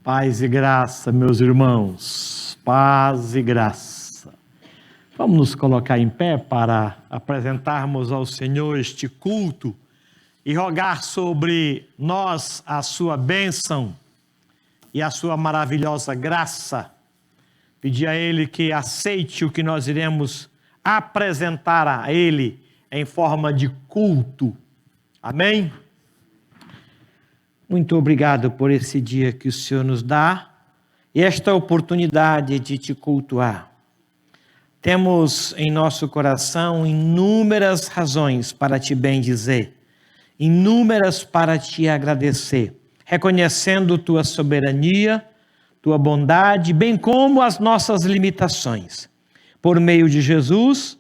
Paz e graça, meus irmãos, paz e graça. Vamos nos colocar em pé para apresentarmos ao Senhor este culto e rogar sobre nós a sua bênção e a sua maravilhosa graça. Pedir a Ele que aceite o que nós iremos apresentar a Ele em forma de culto. Amém? Muito obrigado por esse dia que o Senhor nos dá e esta oportunidade de te cultuar. Temos em nosso coração inúmeras razões para te bendizer, inúmeras para te agradecer, reconhecendo tua soberania, tua bondade, bem como as nossas limitações. Por meio de Jesus,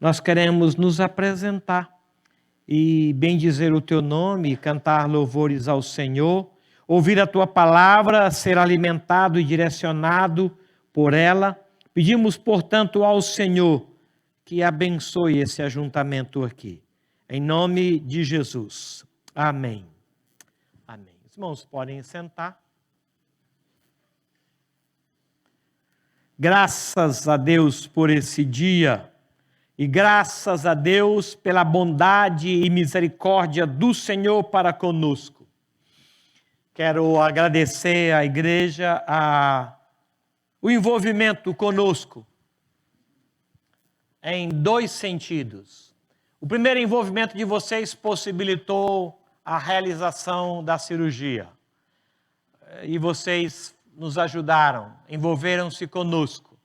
nós queremos nos apresentar e bendizer o teu nome, cantar louvores ao Senhor, ouvir a tua palavra, ser alimentado e direcionado por ela. Pedimos, portanto, ao Senhor que abençoe esse ajuntamento aqui. Em nome de Jesus. Amém. Amém. Os irmãos podem sentar. Graças a Deus por esse dia. E graças a Deus pela bondade e misericórdia do Senhor para conosco. Quero agradecer à igreja o envolvimento conosco em dois sentidos. O primeiro envolvimento de vocês possibilitou a realização da cirurgia. E vocês nos ajudaram, envolveram-se conosco.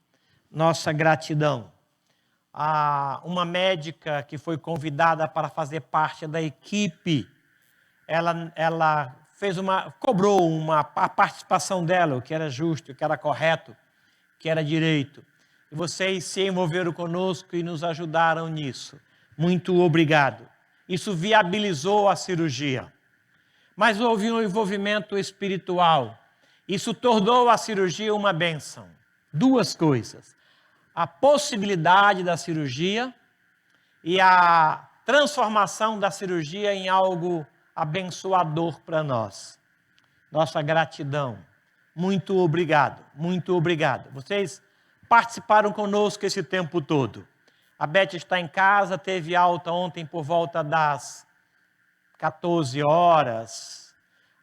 Nossa gratidão. Uma médica que foi convidada para fazer parte da equipe, ela cobrou a participação dela, o que era justo, o que era correto, o que era direito. E vocês se envolveram conosco e nos ajudaram nisso. Muito obrigado. Isso viabilizou a cirurgia. Mas houve um envolvimento espiritual. Isso tornou a cirurgia uma bênção. Duas coisas. A possibilidade da cirurgia e a transformação da cirurgia em algo abençoador para nós. Nossa gratidão. Muito obrigado, muito obrigado. Vocês participaram conosco esse tempo todo. A Beth está em casa, teve alta ontem por volta das 14 horas.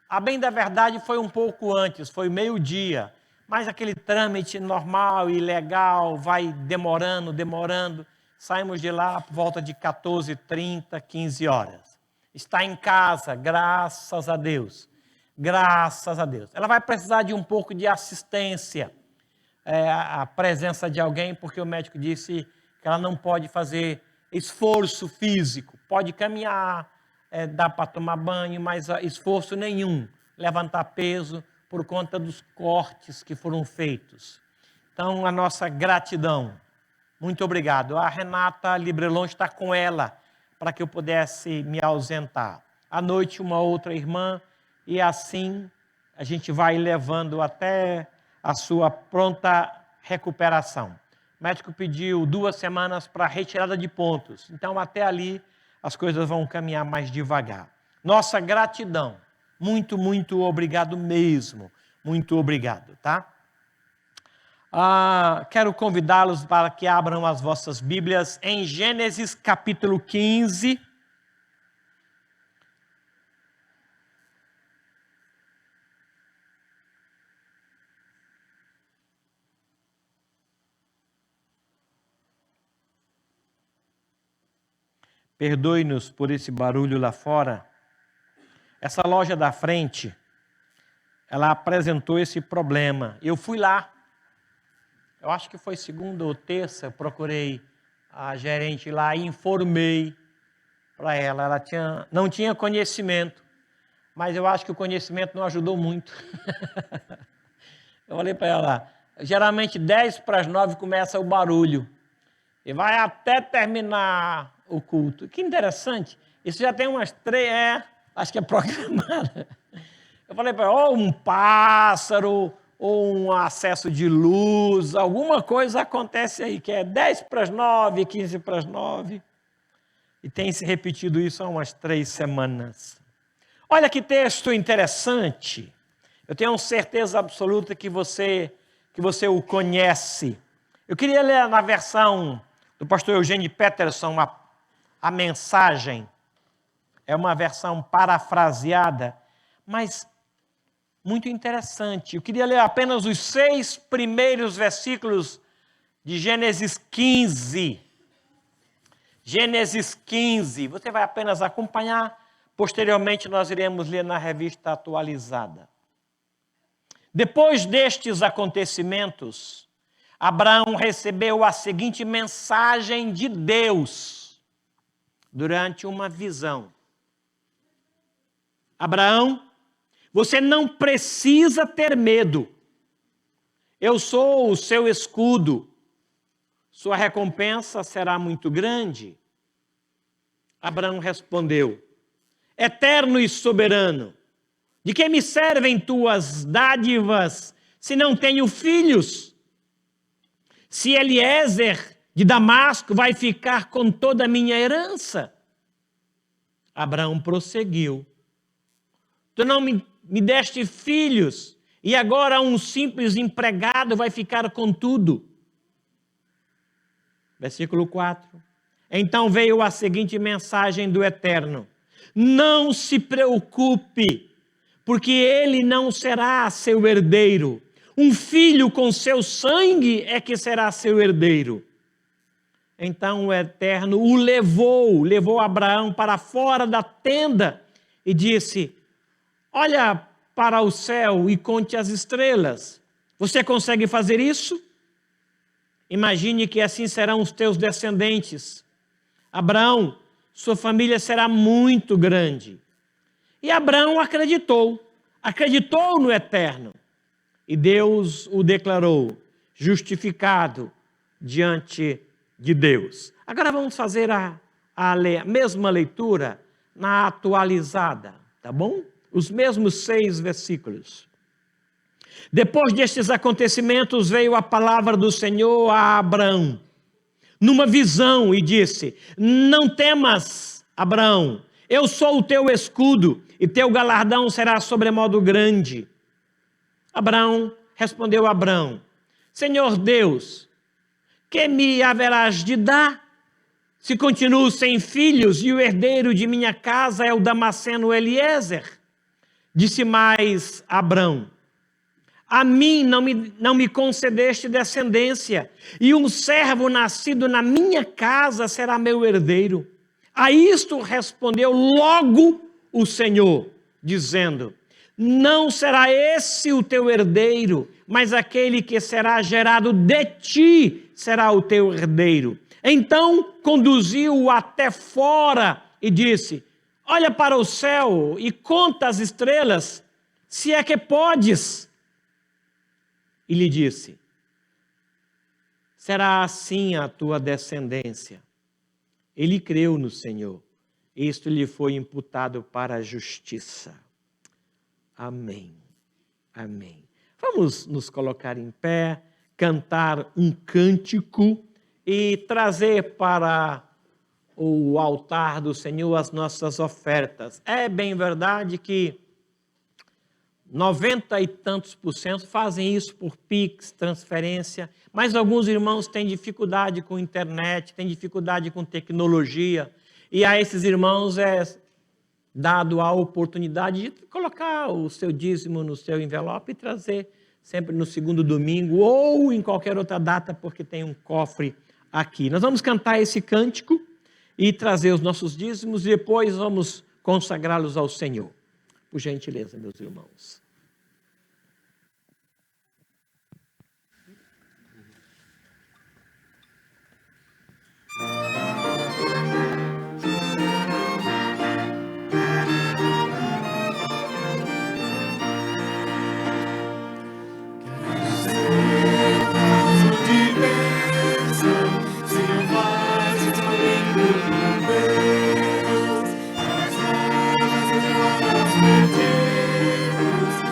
A bem da verdade foi um pouco antes, foi meio-dia. Mas aquele trâmite normal e legal vai demorando. Saímos de lá por volta de 14h30, 15 horas. Está em casa, graças a Deus. Graças a Deus. Ela vai precisar de um pouco de assistência, a presença de alguém, porque o médico disse que ela não pode fazer esforço físico. Pode caminhar, dá para tomar banho, mas esforço nenhum. Levantar peso, por conta dos cortes que foram feitos. Então, a nossa gratidão. Muito obrigado. A Renata Librelon está com ela, para que eu pudesse me ausentar. À noite, uma outra irmã, e assim a gente vai levando até a sua pronta recuperação. O médico pediu 2 semanas para retirada de pontos. Então, até ali, as coisas vão caminhar mais devagar. Nossa gratidão. Muito, muito obrigado mesmo. Muito obrigado, tá? Quero convidá-los para que abram as vossas Bíblias em Gênesis capítulo 15. Perdoe-nos por esse barulho lá fora. Essa loja da frente, ela apresentou esse problema. Eu fui lá, eu acho que foi segunda ou terça, eu procurei a gerente lá e informei para ela. Ela não tinha conhecimento, mas eu acho que o conhecimento não ajudou muito. Eu falei para ela, geralmente 10:50 começa o barulho e vai até terminar o culto. Que interessante, isso já tem umas 3, acho que é programada. Eu falei para ela, ou um pássaro, ou um acesso de luz, alguma coisa acontece aí, que é 10:50, 15:50. E tem se repetido isso há umas 3 semanas. Olha que texto interessante. Eu tenho certeza absoluta que você o conhece. Eu queria ler na versão do pastor Eugênio Peterson a mensagem. É uma versão parafraseada, mas muito interessante. Eu queria ler apenas os 6 primeiros versículos de Gênesis 15. Gênesis 15. Você vai apenas acompanhar. Posteriormente, nós iremos ler na revista atualizada. Depois destes acontecimentos, Abraão recebeu a seguinte mensagem de Deus durante uma visão. Abraão, você não precisa ter medo. Eu sou o seu escudo. Sua recompensa será muito grande. Abraão respondeu: Eterno e soberano, de que me servem tuas dádivas se não tenho filhos? Se Eliezer de Damasco vai ficar com toda a minha herança? Abraão prosseguiu: Tu não me deste filhos, e agora um simples empregado vai ficar com tudo. Versículo 4. Então veio a seguinte mensagem do Eterno: Não se preocupe, porque ele não será seu herdeiro. Um filho com seu sangue é que será seu herdeiro. Então o Eterno o levou Abraão para fora da tenda e disse: Olha para o céu e conte as estrelas. Você consegue fazer isso? Imagine que assim serão os teus descendentes. Abraão, sua família será muito grande. E Abraão acreditou no Eterno. E Deus o declarou justificado diante de Deus. Agora vamos fazer a mesma leitura na atualizada, tá bom? Os mesmos 6 versículos. Depois destes acontecimentos veio a palavra do Senhor a Abraão, numa visão, e disse: Não temas, Abraão, eu sou o teu escudo, e teu galardão será sobremodo grande. Abraão respondeu a Abraão: Senhor Deus, que me haverás de dar, se continuo sem filhos, e o herdeiro de minha casa é o Damasceno Eliezer? Disse mais Abraão: A mim não me concedeste descendência, e um servo nascido na minha casa será meu herdeiro. A isto respondeu logo o Senhor, dizendo: Não será esse o teu herdeiro, mas aquele que será gerado de ti será o teu herdeiro. Então conduziu-o até fora e disse: Olha para o céu e conta as estrelas, se é que podes. E lhe disse: Será assim a tua descendência. Ele creu no Senhor. Isto lhe foi imputado para a justiça. Amém. Amém. Vamos nos colocar em pé, cantar um cântico e trazer para o altar do Senhor as nossas ofertas. É bem verdade que 90 e tantos % fazem isso por Pix, transferência, mas alguns irmãos têm dificuldade com internet, têm dificuldade com tecnologia, e a esses irmãos é dado a oportunidade de colocar o seu dízimo no seu envelope e trazer sempre no segundo domingo ou em qualquer outra data, porque tem um cofre aqui. Nós vamos cantar esse cântico e trazer os nossos dízimos e depois vamos consagrá-los ao Senhor. Por gentileza, meus irmãos. Deus,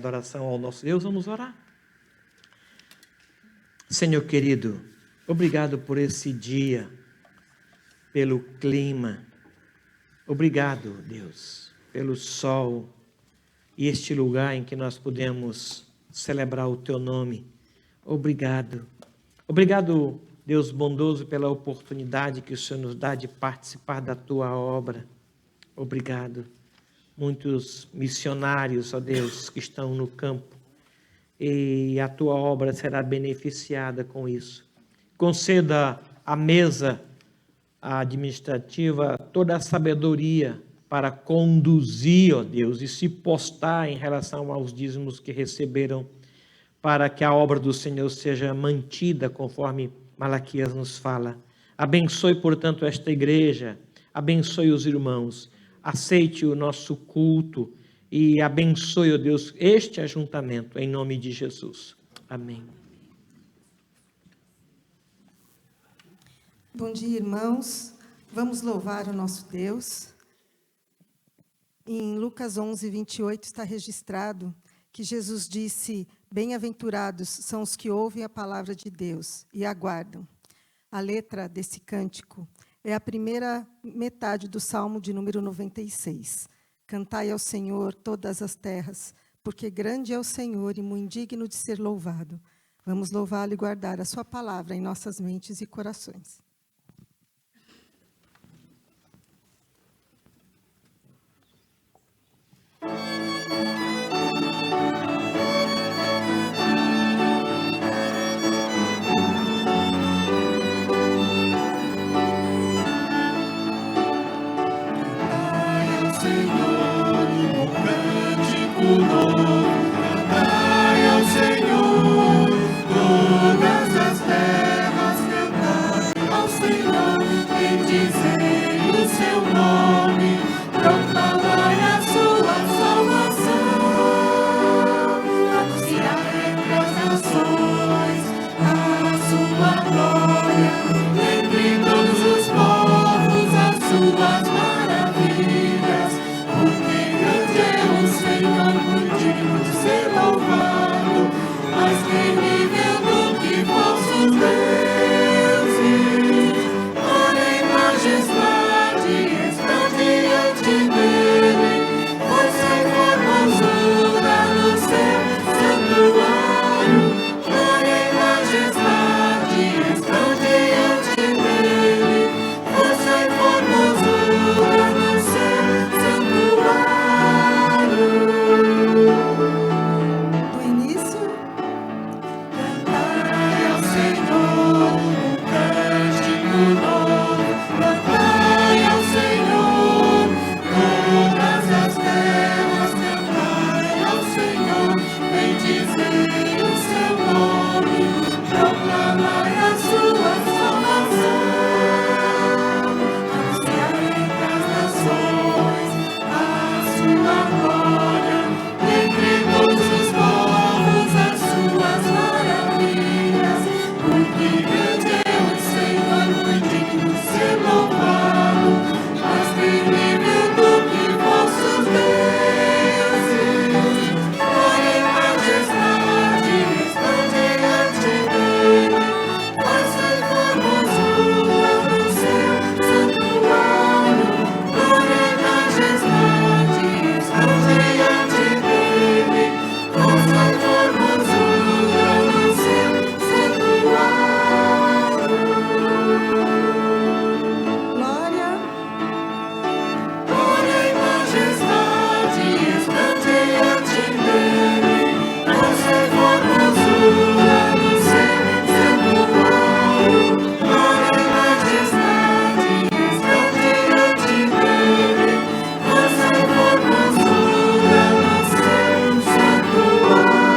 adoração ao nosso Deus, vamos orar. Senhor querido, obrigado por esse dia, pelo clima. Obrigado, Deus, pelo sol e este lugar em que nós podemos celebrar o Teu nome. Obrigado. Obrigado, Deus bondoso, pela oportunidade que o Senhor nos dá de participar da Tua obra. Obrigado. Muitos missionários, ó Deus, que estão no campo, e a Tua obra será beneficiada com isso. Conceda à mesa administrativa toda a sabedoria para conduzir, ó Deus, e se postar em relação aos dízimos que receberam, para que a obra do Senhor seja mantida conforme Malaquias nos fala. Abençoe, portanto, esta igreja, abençoe os irmãos, aceite o nosso culto e abençoe, ó Deus, este ajuntamento, em nome de Jesus. Amém. Bom dia, irmãos. Vamos louvar o nosso Deus. Em Lucas 11, 28 está registrado que Jesus disse: bem-aventurados são os que ouvem a palavra de Deus e aguardam. A letra desse cântico é a primeira metade do Salmo de número 96. Cantai ao Senhor todas as terras, porque grande é o Senhor e muito digno de ser louvado. Vamos louvá-lo e guardar a sua palavra em nossas mentes e corações. Cantai ao Senhor, todas as terras, cantai ao Senhor, bendizei o seu nome, proclamai a sua salvação, anunciai entre as nações a sua glória, entre todos os povos as suas maravilhas, porque grande é o Senhor, muito digno de ser louvado, mais terrível do que falsos deuses. Glória e majestade estão diante dele, força e formosura no seu santuário. Glória e majestade estão diante dele, força e formosura no seu santuário. Do início, Cantai ao Senhor um cântico novo, cantai ao Senhor todas as terras, cantai ao Senhor, bendizei o seu nome, proclamai a sua salvação, anunciai entre as nações a sua glória, entre todos os povos as suas maravilhas, porque grande é o Senhor, muito digno de ser louvado, mais terrível do que falsos deuses. Glória e majestade estão diante dele, força e formosura no seu santuário. Glória e majestade estão diante dele, força e formosura no seu santuário. glória, Glória e majestade estão diante dele, força e formosura no seu santuário. Glória e majestade estão diante dele, força e formosura no seu santuário.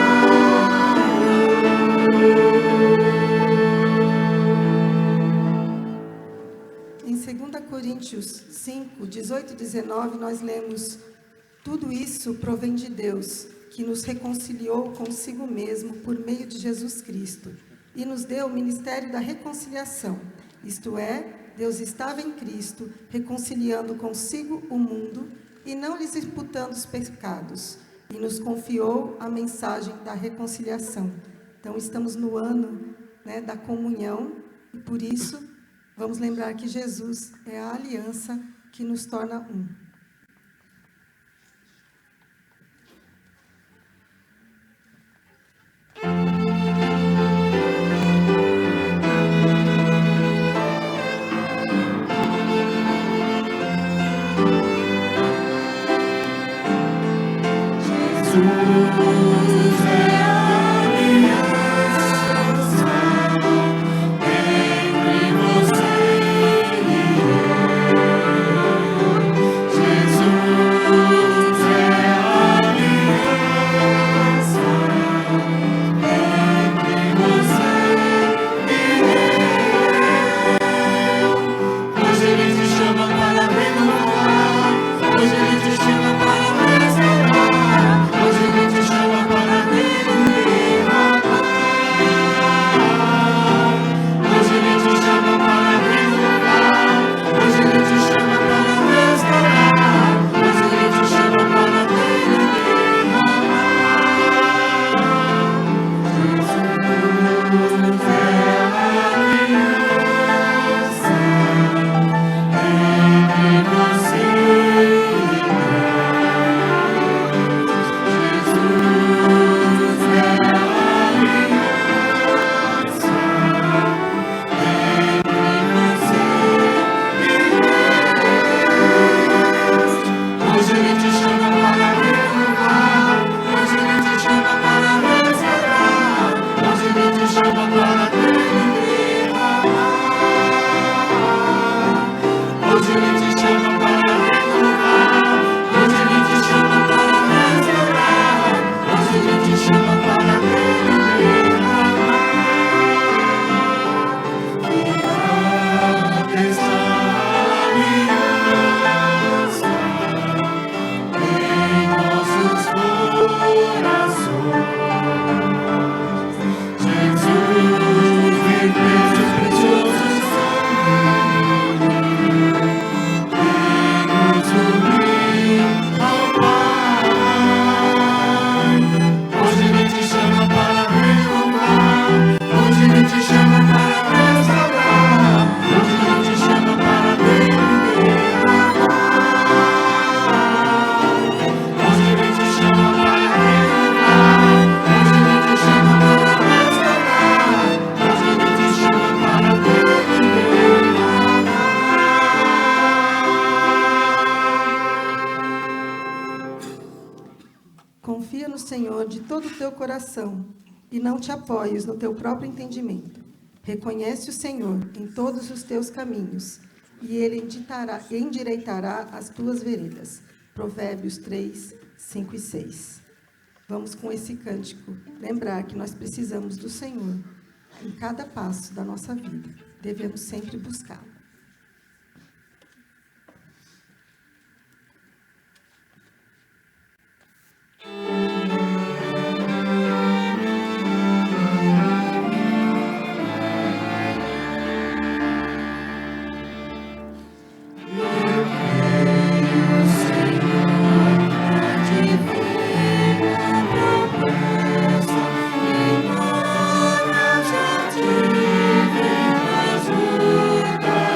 em 2 Coríntios 5, 18 e 19, nós lemos: tudo isso provém de Deus, que nos reconciliou consigo mesmo por meio de Jesus Cristo, e nos deu o ministério da reconciliação. Isto é, Deus estava em Cristo, reconciliando consigo o mundo, e não lhes imputando os pecados. e nos confiou a mensagem da reconciliação. Então, estamos no ano, né, da comunhão, e por isso vamos lembrar que Jesus é a aliança que nos torna um. Jesus é a aliança entre você e eu. Jesus é a aliança entre você e eu. Hoje Ele te chama para renovar. Hoje Ele te chama para restaurar. Hoje Ele te chama para renovar. Hoje Ele te chama para renovar. Hoje Ele te chama para restaurar. Hoje Ele te chama para renovar. Jesus é a aliança entre você e Jesus é a aliança entre você e Deus. Hoje Ele te chama para renovar. Hoje Ele te chama para restaurar. Hoje Ele te chama para renovar. Hoje Ele te chama para renovar. Hoje Ele te chama para restaurar. Hoje Ele te chama para renovar. Que essa aliança em nossos corações. Jesus, em preços preciosos vem-nos unir ao Pai. Hoje Ele te chama para renovar. Hoje Ele te chama para restaurar. Hoje Ele te chama para renovar. Hoje Ele te chama para renovar. Hoje Ele te chama para restaurar. Hoje Ele te chama para Confia no Senhor de todo o teu coração e não te apoies no teu próprio entendimento. Reconhece o Senhor em todos os teus caminhos e Ele endireitará as tuas veredas. Provérbios 3, 5 e 6. Vamos com esse cântico lembrar que nós precisamos do Senhor em cada passo da nossa vida. Devemos sempre buscá-lo. Embora já tive mais luta.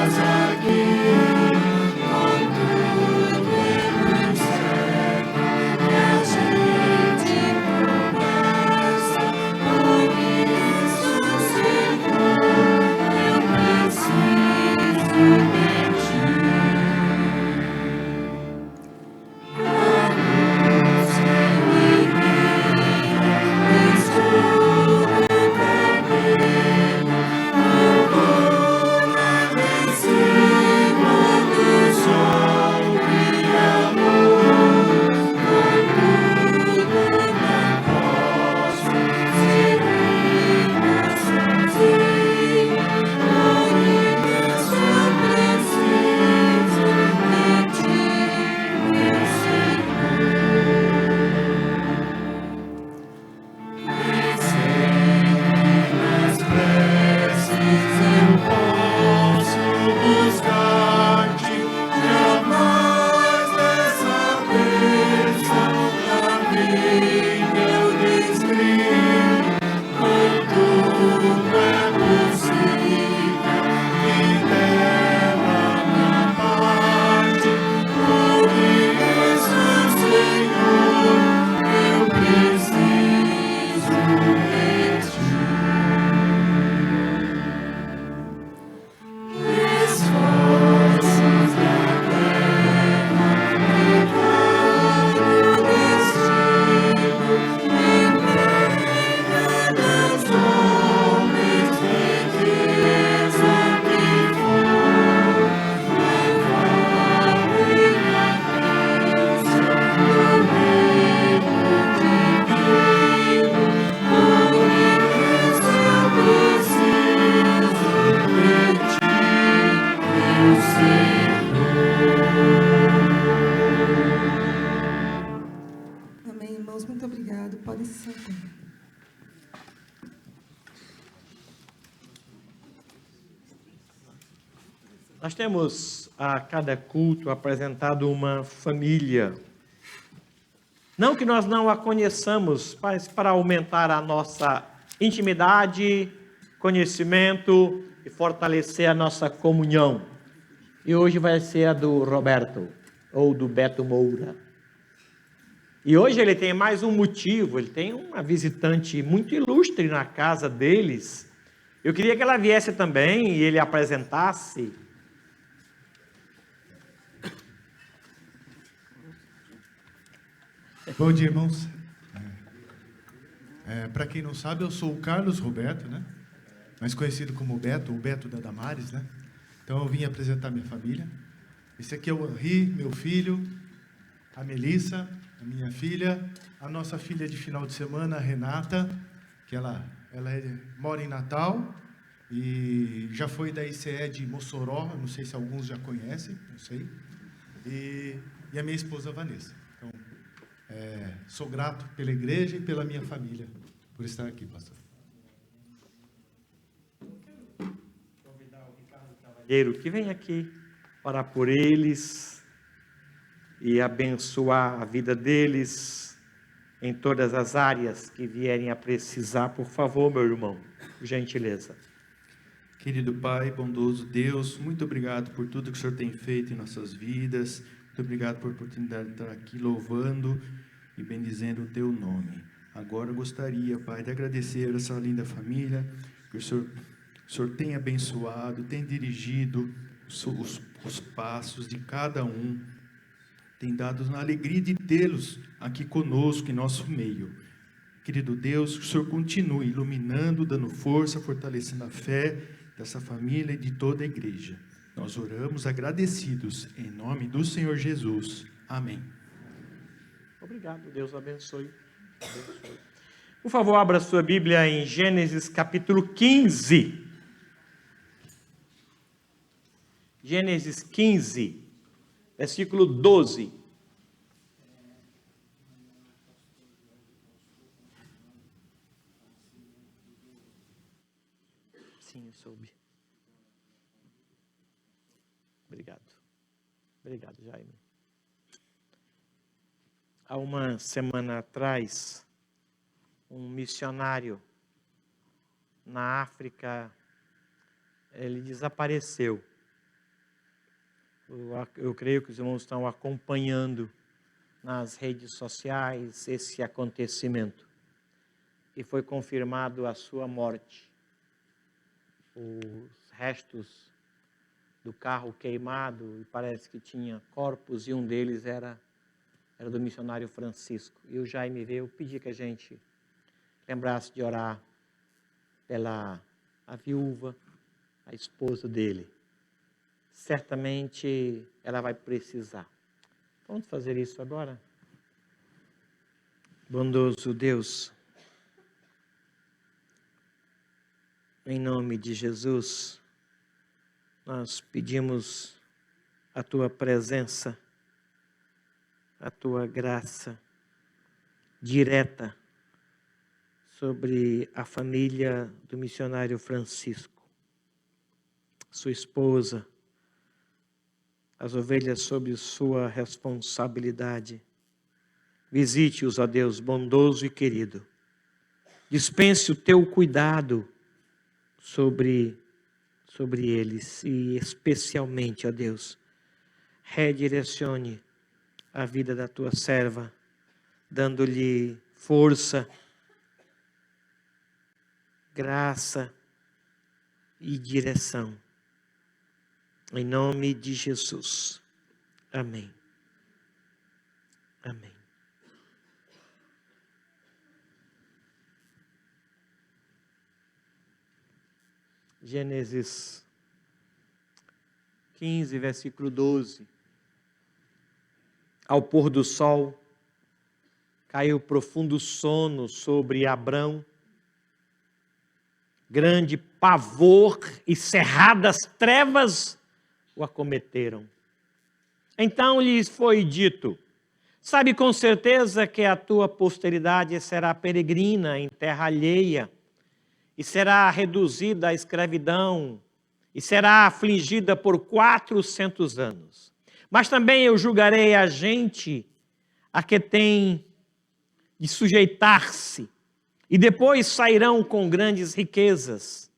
Nós temos a cada culto apresentado uma família. Não que nós não a conheçamos, mas para aumentar a nossa intimidade, conhecimento e fortalecer a nossa comunhão. E hoje vai ser a do Roberto, ou do Beto Moura. E hoje ele tem mais um motivo, ele tem uma visitante muito ilustre na casa deles. Eu queria que ela viesse também e ele apresentasse. Bom dia, irmãos. Para quem não sabe, eu sou o Carlos Roberto, né? Mais conhecido como o Beto da Damares, né? Então eu vim apresentar minha família. Esse aqui é o Henri, meu filho, a Melissa, a minha filha, a nossa filha de final de semana, a Renata, que ela mora em Natal e já foi da ICE de Mossoró, não sei se alguns já conhecem, não sei. E a minha esposa, Vanessa. Então, sou grato pela igreja e pela minha família por estar aqui, pastor. Convidar o Ricardo Cavalheiro que vem aqui orar por eles e abençoar a vida deles em todas as áreas que vierem a precisar. Por favor, meu irmão, por gentileza. Querido Pai, bondoso Deus, muito obrigado por tudo que o Senhor tem feito em nossas vidas. Muito obrigado por a oportunidade de estar aqui louvando e bendizendo o Teu nome. Agora eu gostaria, Pai, de agradecer a essa linda família, que o Senhor tem abençoado, tem dirigido os passos de cada um, tem dado a alegria de tê-los aqui conosco, em nosso meio. Querido Deus, que o Senhor continue iluminando, dando força, fortalecendo a fé dessa família e de toda a igreja. Nós oramos agradecidos, em nome do Senhor Jesus. Amém. Obrigado, Deus abençoe. Por favor, abra sua Bíblia em Gênesis capítulo 15. Gênesis 15, versículo 12. Sim, eu soube. Obrigado. Obrigado, Jaime. Há uma semana atrás, um missionário na África, ele desapareceu. Eu creio que os irmãos estão acompanhando nas redes sociais esse acontecimento. E foi confirmado a sua morte. Os restos do carro queimado, e parece que tinha corpos, e um deles era do missionário Francisco. E o Jaime veio pedir que a gente lembrasse de orar pela a viúva, a esposa dele. Certamente ela vai precisar. Vamos fazer isso agora? Bondoso Deus, em nome de Jesus, nós pedimos a Tua presença, a Tua graça direta sobre a família do missionário Francisco, sua esposa, as ovelhas sob sua responsabilidade. Visite-os, ó Deus, bondoso e querido. Dispense o Teu cuidado sobre eles e especialmente, ó Deus, redirecione a vida da Tua serva, dando-lhe força, graça e direção. Em nome de Jesus. Amém. Amém. Gênesis 15, versículo 12. Ao pôr do sol, caiu profundo sono sobre Abrão. Grande pavor e cerradas trevas o acometeram. Então lhes foi dito: sabe com certeza que a tua posteridade será peregrina em terra alheia e será reduzida à escravidão e será afligida por 400 anos. Mas também eu julgarei a gente a que tem de sujeitar-se, e depois sairão com grandes riquezas.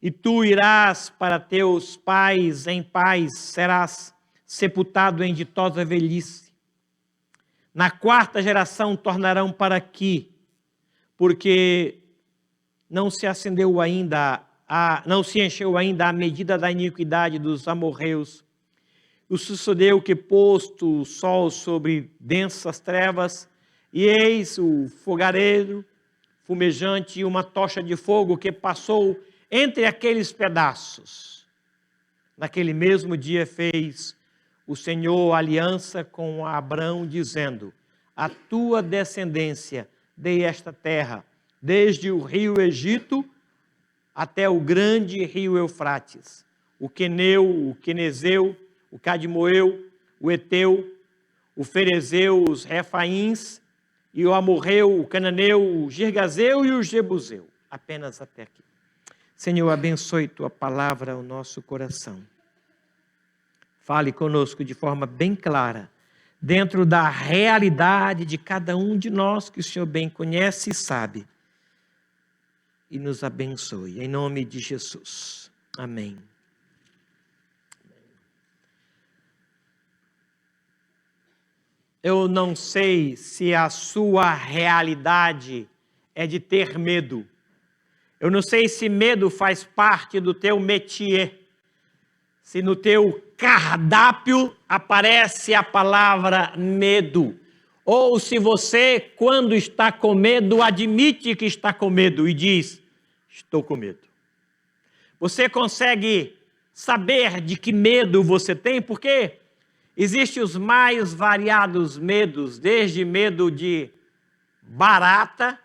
E tu irás para teus pais em paz, serás sepultado em ditosa velhice. Na 4ª geração tornarão para aqui, porque não se encheu ainda a medida da iniquidade dos amorreus. E sucedeu que, posto o sol sobre densas trevas, e eis o fogareiro fumejante e uma tocha de fogo que passou entre aqueles pedaços. Naquele mesmo dia fez o Senhor aliança com Abrão, dizendo: a tua descendência dei esta terra, desde o rio Egito até o grande rio Eufrates, o Queneu, o Quenezeu, o Cadmoeu, o Eteu, o Ferezeu, os Refaíns, e o Amorreu, o Cananeu, o Girgazeu e o Jebuseu. Apenas até aqui. Senhor, abençoe tua palavra ao nosso coração. Fale conosco de forma bem clara, dentro da realidade de cada um de nós que o Senhor bem conhece e sabe. E nos abençoe, em nome de Jesus. Amém. Eu não sei se a sua realidade é de ter medo. Eu não sei se medo faz parte do teu métier. Se no teu cardápio aparece a palavra medo. Ou se você, quando está com medo, admite que está com medo e diz: estou com medo. Você consegue saber de que medo você tem? Porque existem os mais variados medos, desde medo de barata.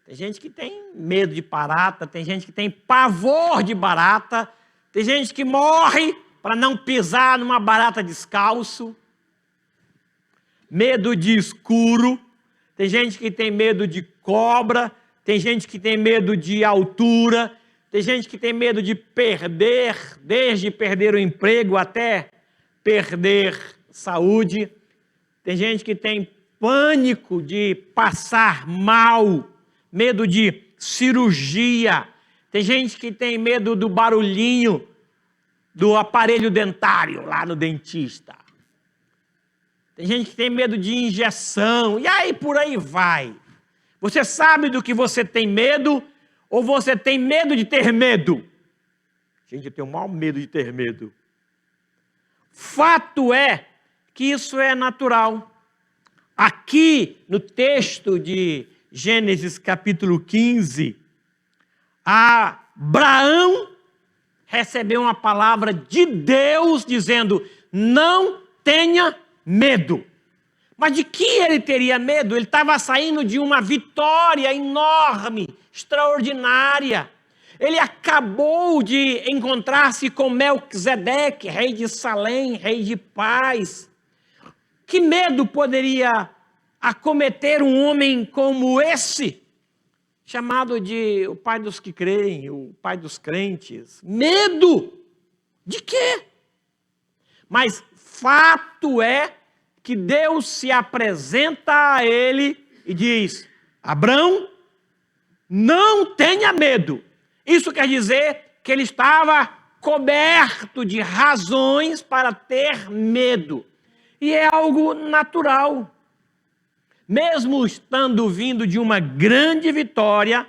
Tem gente que tem medo de barata, tem gente que tem pavor de barata, tem gente que morre para não pisar numa barata descalço. Medo de escuro, tem gente que tem medo de cobra, tem gente que tem medo de altura, tem gente que tem medo de perder, desde perder o emprego até perder saúde. Tem gente que tem pânico de passar mal, medo de cirurgia. Tem gente que tem medo do barulhinho do aparelho dentário lá no dentista. Tem gente que tem medo de injeção. E aí por aí vai. Você sabe do que você tem medo ou você tem medo de ter medo? Gente, eu tenho o maior medo de ter medo. Fato é que isso é natural. Aqui no texto de Gênesis capítulo 15, Abraão recebeu uma palavra de Deus dizendo: não tenha medo. Mas de que ele teria medo? Ele estava saindo de uma vitória enorme, extraordinária. Ele acabou de encontrar-se com Melquisedeque, rei de Salém, rei de paz. Que medo poderia acometer um homem como esse, chamado de o pai dos que creem, o pai dos crentes? Medo! De quê? Mas fato é que Deus se apresenta a ele e diz: Abrão, não tenha medo. Isso quer dizer que ele estava coberto de razões para ter medo. E é algo natural. Mesmo estando vindo de uma grande vitória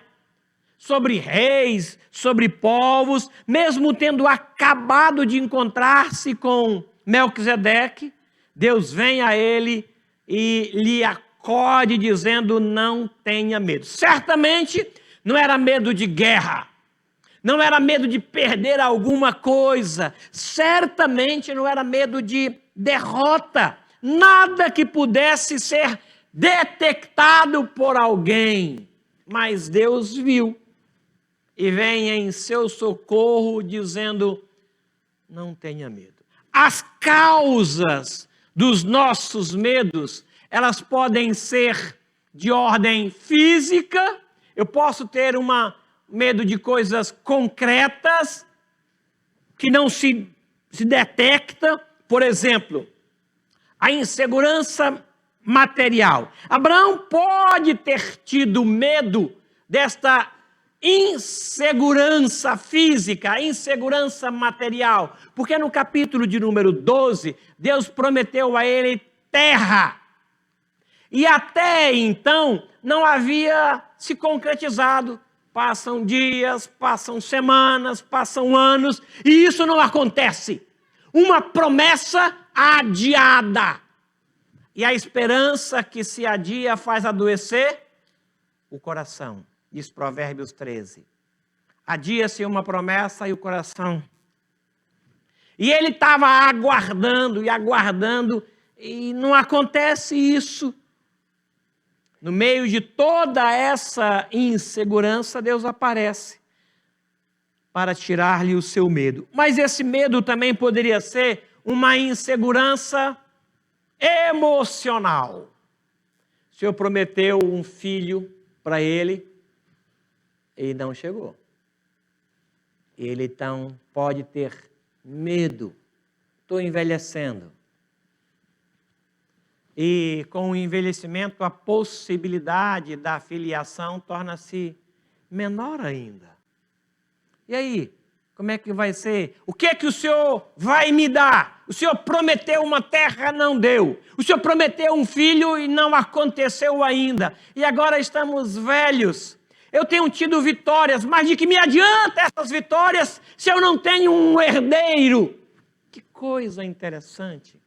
sobre reis, sobre povos, mesmo tendo acabado de encontrar-se com Melquisedeque, Deus vem a ele e lhe acode dizendo: não tenha medo. Certamente não era medo de guerra, não era medo de perder alguma coisa, certamente não era medo de derrota, nada que pudesse ser detectado por alguém. Mas Deus viu e vem em seu socorro dizendo: não tenha medo. As causas dos nossos medos, elas podem ser de ordem física. Eu posso ter medo de coisas concretas, que não se detecta, por exemplo, a insegurança material. Abraão pode ter tido medo desta insegurança física, insegurança material, porque no capítulo de número 12, Deus prometeu a ele terra. E até então não havia se concretizado. Passam dias, passam semanas, passam anos, e isso não acontece. Uma promessa adiada. E a esperança que se adia faz adoecer o coração. Diz Provérbios 13. Adia-se uma promessa e o coração. E ele estava aguardando e aguardando, e não acontece isso. No meio de toda essa insegurança, Deus aparece para tirar-lhe o seu medo. Mas esse medo também poderia ser uma insegurança emocional. O Senhor prometeu um filho para ele e não chegou. Ele então pode ter medo. Estou envelhecendo. E com o envelhecimento, a possibilidade da filiação torna-se menor ainda. E aí, como é que vai ser? O que é que o Senhor vai me dar? O Senhor prometeu uma terra, não deu. O Senhor prometeu um filho e não aconteceu ainda. E agora estamos velhos. Eu tenho tido vitórias, mas de que me adianta essas vitórias se eu não tenho um herdeiro? Que coisa interessante.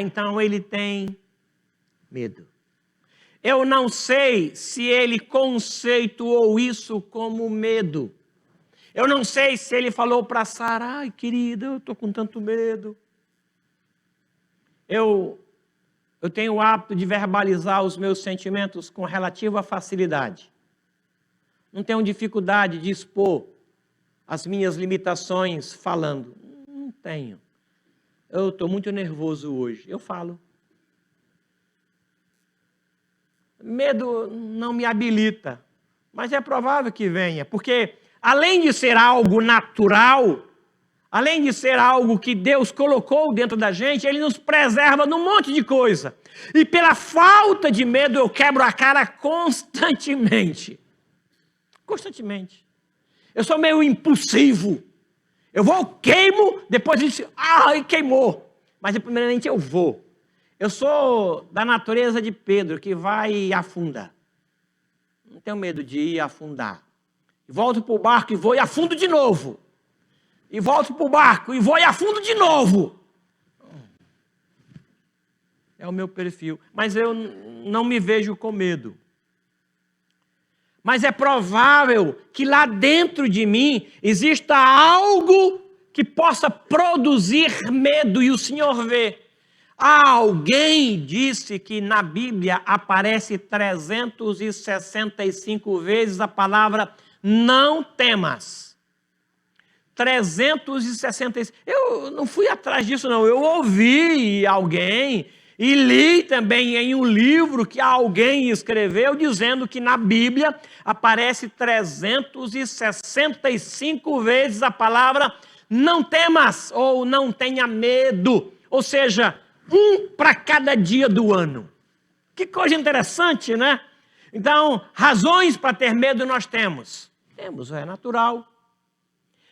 Então ele tem medo. Eu não sei se ele conceituou isso como medo. Eu não sei se ele falou para Sara: ai, querida, eu estou com tanto medo. Eu tenho o hábito de verbalizar os meus sentimentos com relativa facilidade. Não tenho dificuldade de expor as minhas limitações falando. Não tenho. Eu estou muito nervoso hoje. Eu falo. Medo não me habilita, mas é provável que venha, porque além de ser algo natural, além de ser algo que Deus colocou dentro da gente, Ele nos preserva num monte de coisa. E pela falta de medo eu quebro a cara constantemente. Constantemente. Eu sou meio impulsivo. Eu vou, queimo, depois disso, queimou. Mas primeiramente eu vou. Eu sou da natureza de Pedro, que vai e afunda. Não tenho medo de ir afundar. Volto para o barco e vou e afundo de novo. E volto para o barco e vou e afundo de novo. É o meu perfil. Mas eu não me vejo com medo. Mas é provável que lá dentro de mim exista algo que possa produzir medo, e o Senhor vê. Alguém disse que na Bíblia aparece 365 vezes a palavra não temas. 365. Eu não fui atrás disso, não. Eu ouvi alguém e li também em um livro que alguém escreveu dizendo que na Bíblia aparece 365 vezes a palavra não temas ou não tenha medo. Ou seja, um para cada dia do ano. Que coisa interessante, né? Então, razões para ter medo nós temos. Temos, é natural.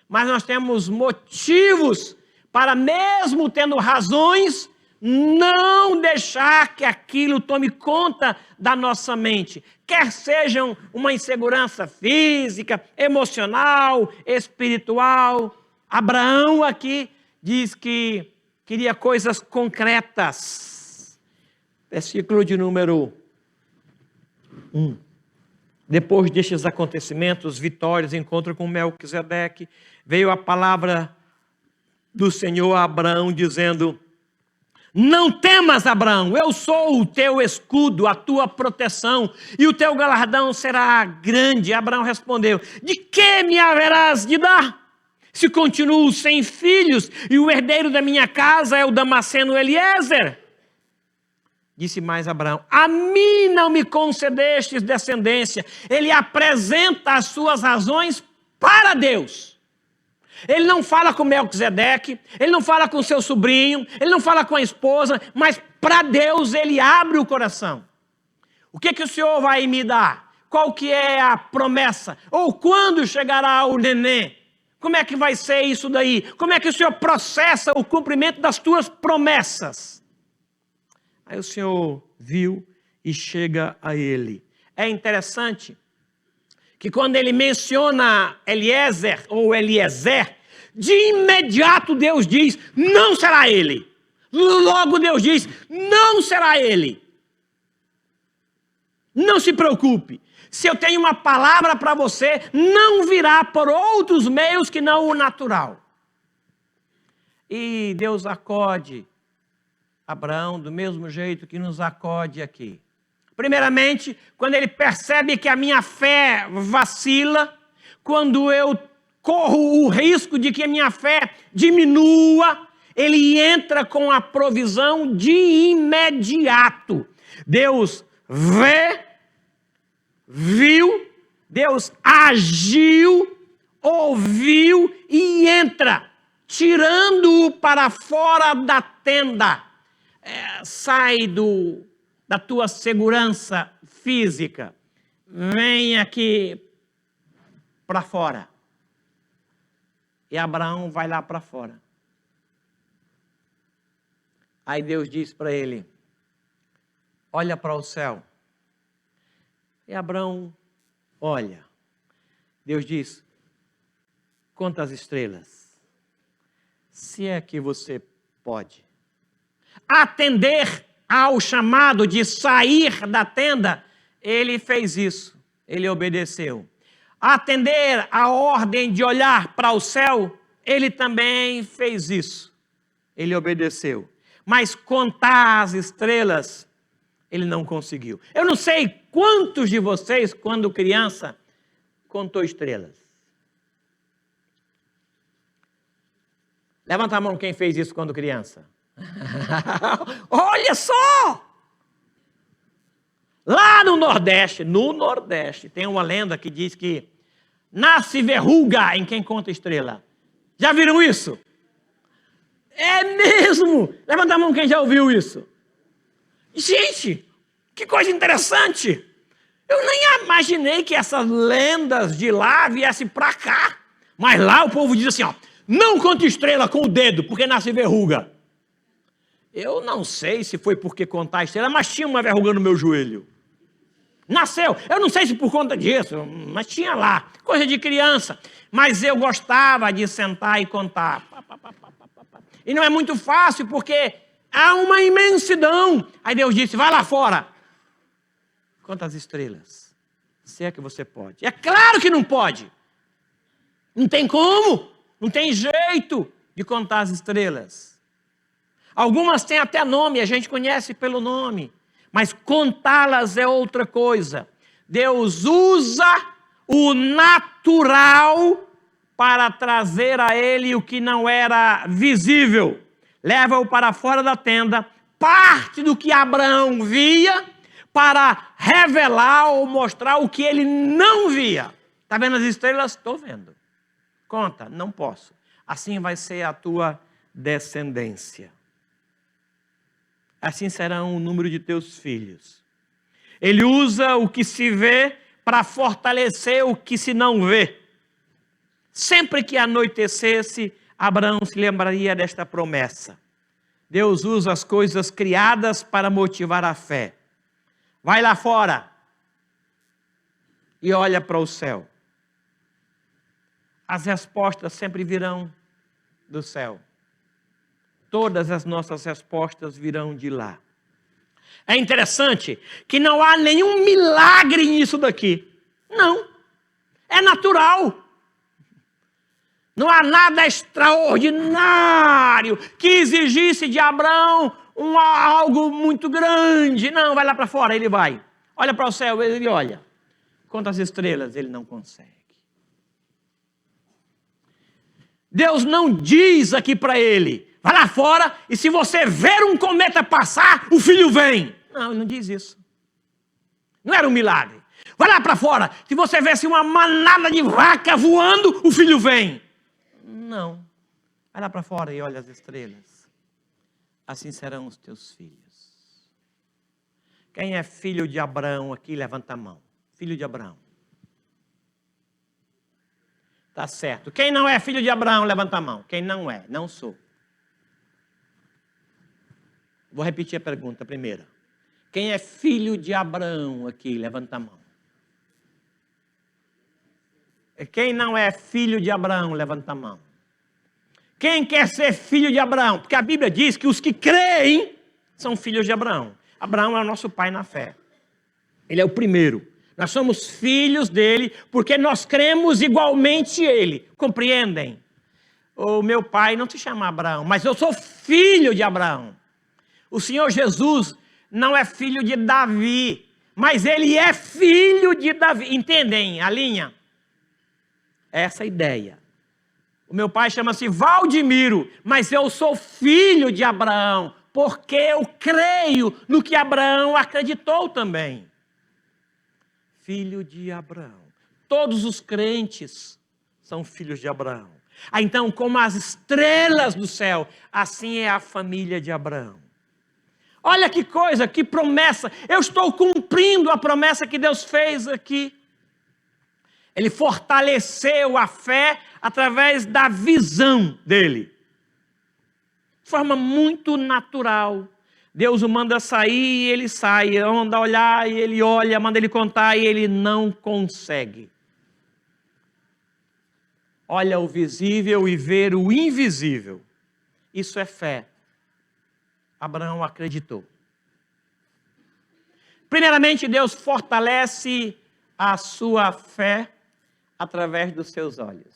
Mas nós temos motivos para, mesmo tendo razões, não deixar que aquilo tome conta da nossa mente. Quer sejam uma insegurança física, emocional, espiritual. Abraão aqui diz que queria coisas concretas. Versículo de número 1. Depois destes acontecimentos, vitórias, encontro com Melquisedeque, veio a palavra do Senhor a Abraão dizendo: não temas, Abraão, eu sou o teu escudo, a tua proteção, e o teu galardão será grande. Abraão respondeu: de que me haverás de dar? Se continuo sem filhos, e o herdeiro da minha casa é o Damasceno Eliezer. Disse mais Abraão: a mim não me concedestes descendência. Ele apresenta as suas razões para Deus. Ele não fala com Melquisedeque, ele não fala com seu sobrinho, ele não fala com a esposa, mas para Deus ele abre o coração. O que o Senhor vai me dar? Qual que é a promessa? Ou quando chegará o neném? Como é que vai ser isso daí? Como é que o Senhor processa o cumprimento das tuas promessas? Aí o Senhor viu e chega a ele. É interessante que quando ele menciona Eliezer ou Eliezer, de imediato Deus diz, não será ele. Logo Deus diz, não será ele. Não se preocupe. Se eu tenho uma palavra para você, não virá por outros meios que não o natural. E Deus acode Abraão do mesmo jeito que nos acode aqui. Primeiramente, quando ele percebe que a minha fé vacila, quando eu corro o risco de que a minha fé diminua, ele entra com a provisão de imediato. Deus vê, viu, Deus agiu, ouviu e entra, tirando-o para fora da tenda. Sai da tua segurança física, vem aqui para fora. E Abraão vai lá para fora. Aí Deus diz para ele, olha para o céu. E Abraão olha. Deus diz, conta as estrelas, se é que você pode. Atender ao chamado de sair da tenda, ele fez isso, ele obedeceu. Atender a ordem de olhar para o céu, ele também fez isso, ele obedeceu. Mas contar as estrelas, ele não conseguiu. Eu não sei quantos de vocês, quando criança, contou estrelas. Levanta a mão quem fez isso quando criança. Olha só! Lá no Nordeste, tem uma lenda que diz que nasce verruga em quem conta estrela. Já viram isso? É mesmo! Levanta a mão quem já ouviu isso. Gente, que coisa interessante! Eu nem imaginei que essas lendas de lá viessem para cá. Mas lá o povo diz assim, ó, não conta estrela com o dedo, porque nasce verruga. Eu não sei se foi porque contar a estrela, mas tinha uma verruga no meu joelho. Nasceu. Eu não sei se por conta disso, mas tinha lá. Coisa de criança. Mas eu gostava de sentar e contar. E não é muito fácil, porque há uma imensidão. Aí Deus disse, vai lá fora. Conta as estrelas. Se é que você pode. É claro que não pode. Não tem como. Não tem jeito de contar as estrelas. Algumas têm até nome, a gente conhece pelo nome. Mas contá-las é outra coisa. Deus usa o natural para trazer a ele o que não era visível. Leva-o para fora da tenda, parte do que Abraão via, para revelar ou mostrar o que ele não via. Está vendo as estrelas? Estou vendo. Conta, não posso. Assim vai ser a tua descendência. Assim será o número de teus filhos. Ele usa o que se vê para fortalecer o que se não vê. Sempre que anoitecesse, Abraão se lembraria desta promessa. Deus usa as coisas criadas para motivar a fé. Vai lá fora e olha para o céu. As respostas sempre virão do céu. Todas as nossas respostas virão de lá. É interessante que não há nenhum milagre nisso daqui. Não. É natural. Não há nada extraordinário que exigisse de Abraão algo muito grande. Não, vai lá para fora, ele vai. Olha para o céu, ele olha. Quantas estrelas ele não consegue. Deus não diz aqui para ele, vai lá fora e se você ver um cometa passar, o filho vem. Não, ele não diz isso. Não era um milagre. Vai lá para fora, se você vesse uma manada de vaca voando, o filho vem. Não. Vai lá para fora e olha as estrelas. Assim serão os teus filhos. Quem é filho de Abraão aqui, levanta a mão. Filho de Abraão. Tá certo. Quem não é filho de Abraão, levanta a mão. Quem não é, não sou. Vou repetir a pergunta primeira. Quem é filho de Abraão aqui, levanta a mão. Quem não é filho de Abraão, levanta a mão. Quem quer ser filho de Abraão? Porque a Bíblia diz que os que creem são filhos de Abraão. Abraão é o nosso pai na fé. Ele é o primeiro. Nós somos filhos dele porque nós cremos igualmente ele. Compreendem? O meu pai não se chama Abraão, mas eu sou filho de Abraão. O Senhor Jesus não é filho de Davi, mas ele é filho de Davi. Entendem a linha? Essa é a ideia. O meu pai chama-se Valdemiro, mas eu sou filho de Abraão, porque eu creio no que Abraão acreditou também. Filho de Abraão. Todos os crentes são filhos de Abraão. Então, como as estrelas do céu, assim é a família de Abraão. Olha que coisa, que promessa. Eu estou cumprindo a promessa que Deus fez aqui. Ele fortaleceu a fé através da visão dele. De forma muito natural. Deus o manda sair e ele sai. Manda olhar e ele olha. Manda ele contar e ele não consegue. Olha o visível e ver o invisível. Isso é fé. Abraão acreditou. Primeiramente, Deus fortalece a sua fé através dos seus olhos.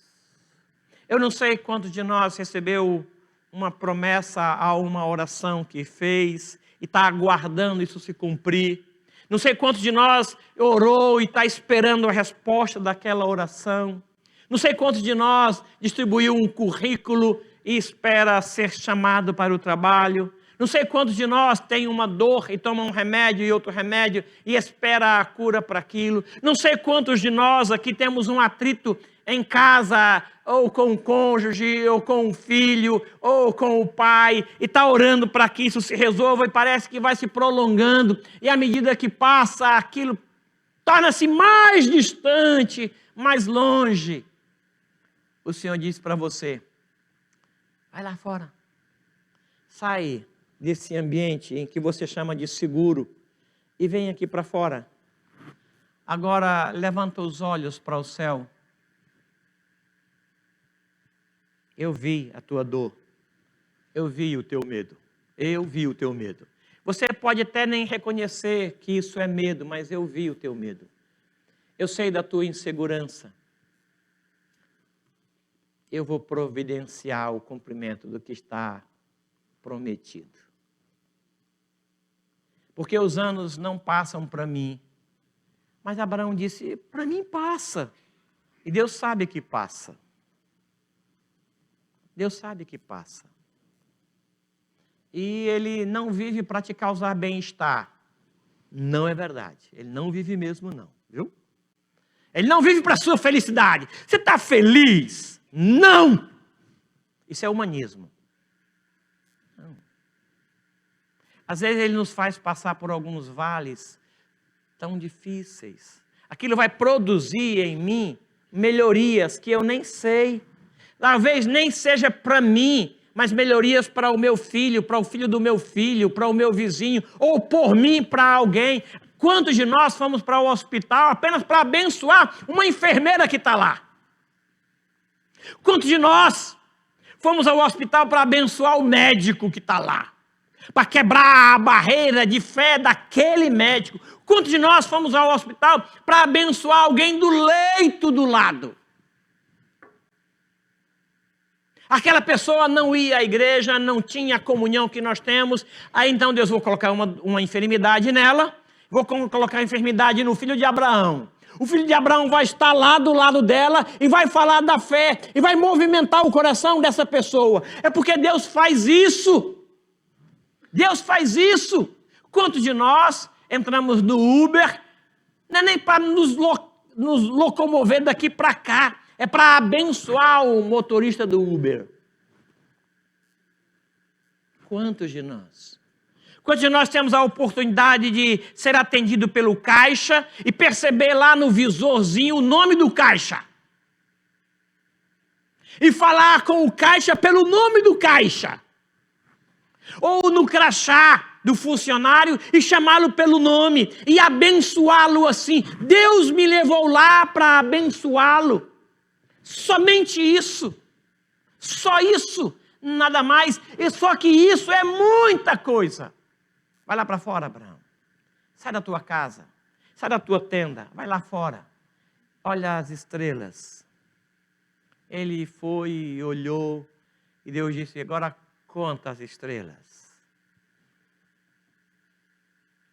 Eu não sei quantos de nós recebeu uma promessa a uma oração que fez e está aguardando isso se cumprir. Não sei quantos de nós orou e está esperando a resposta daquela oração. Não sei quantos de nós distribuiu um currículo e espera ser chamado para o trabalho. Não sei quantos de nós tem uma dor e toma um remédio e outro remédio e espera a cura para aquilo. Não sei quantos de nós aqui temos um atrito em casa, ou com o cônjuge, ou com o filho, ou com o pai, e está orando para que isso se resolva e parece que vai se prolongando. E à medida que passa, aquilo torna-se mais distante, mais longe. O Senhor diz para você, vai lá fora, sai desse ambiente em que você chama de seguro e vem aqui para fora. Agora levanta os olhos para o céu. Eu vi a tua dor, eu vi o teu medo, eu vi o teu medo. Você pode até nem reconhecer que isso é medo, mas eu vi o teu medo. Eu sei da tua insegurança. Eu vou providenciar o cumprimento do que está prometido. Porque os anos não passam para mim. Mas Abraão disse, para mim passa. E Deus sabe que passa. Deus sabe que passa. E Ele não vive para te causar bem-estar. Não é verdade. Ele não vive mesmo não, viu? Ele não vive para a sua felicidade. Você está feliz? Não! Isso é humanismo. Não. Às vezes Ele nos faz passar por alguns vales tão difíceis. Aquilo vai produzir em mim melhorias que eu nem sei. Talvez nem seja para mim, mas melhorias para o meu filho, para o filho do meu filho, para o meu vizinho, ou por mim para alguém. Quantos de nós fomos para o hospital apenas para abençoar uma enfermeira que está lá? Quantos de nós fomos ao hospital para abençoar o médico que está lá? Para quebrar a barreira de fé daquele médico. Quantos de nós fomos ao hospital para abençoar alguém do leito do lado? Aquela pessoa não ia à igreja, não tinha a comunhão que nós temos. Aí então Deus, vou colocar uma enfermidade nela. Vou colocar a enfermidade no filho de Abraão. O filho de Abraão vai estar lá do lado dela e vai falar da fé e vai movimentar o coração dessa pessoa. É porque Deus faz isso. Deus faz isso. Quantos de nós entramos no Uber, não é nem para nos locomover daqui para cá, é para abençoar o motorista do Uber. Quantos de nós? Quantos de nós temos a oportunidade de ser atendido pelo caixa e perceber lá no visorzinho o nome do caixa? E falar com o caixa pelo nome do caixa. Ou no crachá do funcionário e chamá-lo pelo nome e abençoá-lo assim. Deus me levou lá para abençoá-lo. Somente isso. Só isso. Nada mais. E só que isso é muita coisa. Vai lá para fora, Abraão. Sai da tua casa. Sai da tua tenda. Vai lá fora. Olha as estrelas. Ele foi e olhou. E Deus disse, agora conta as estrelas.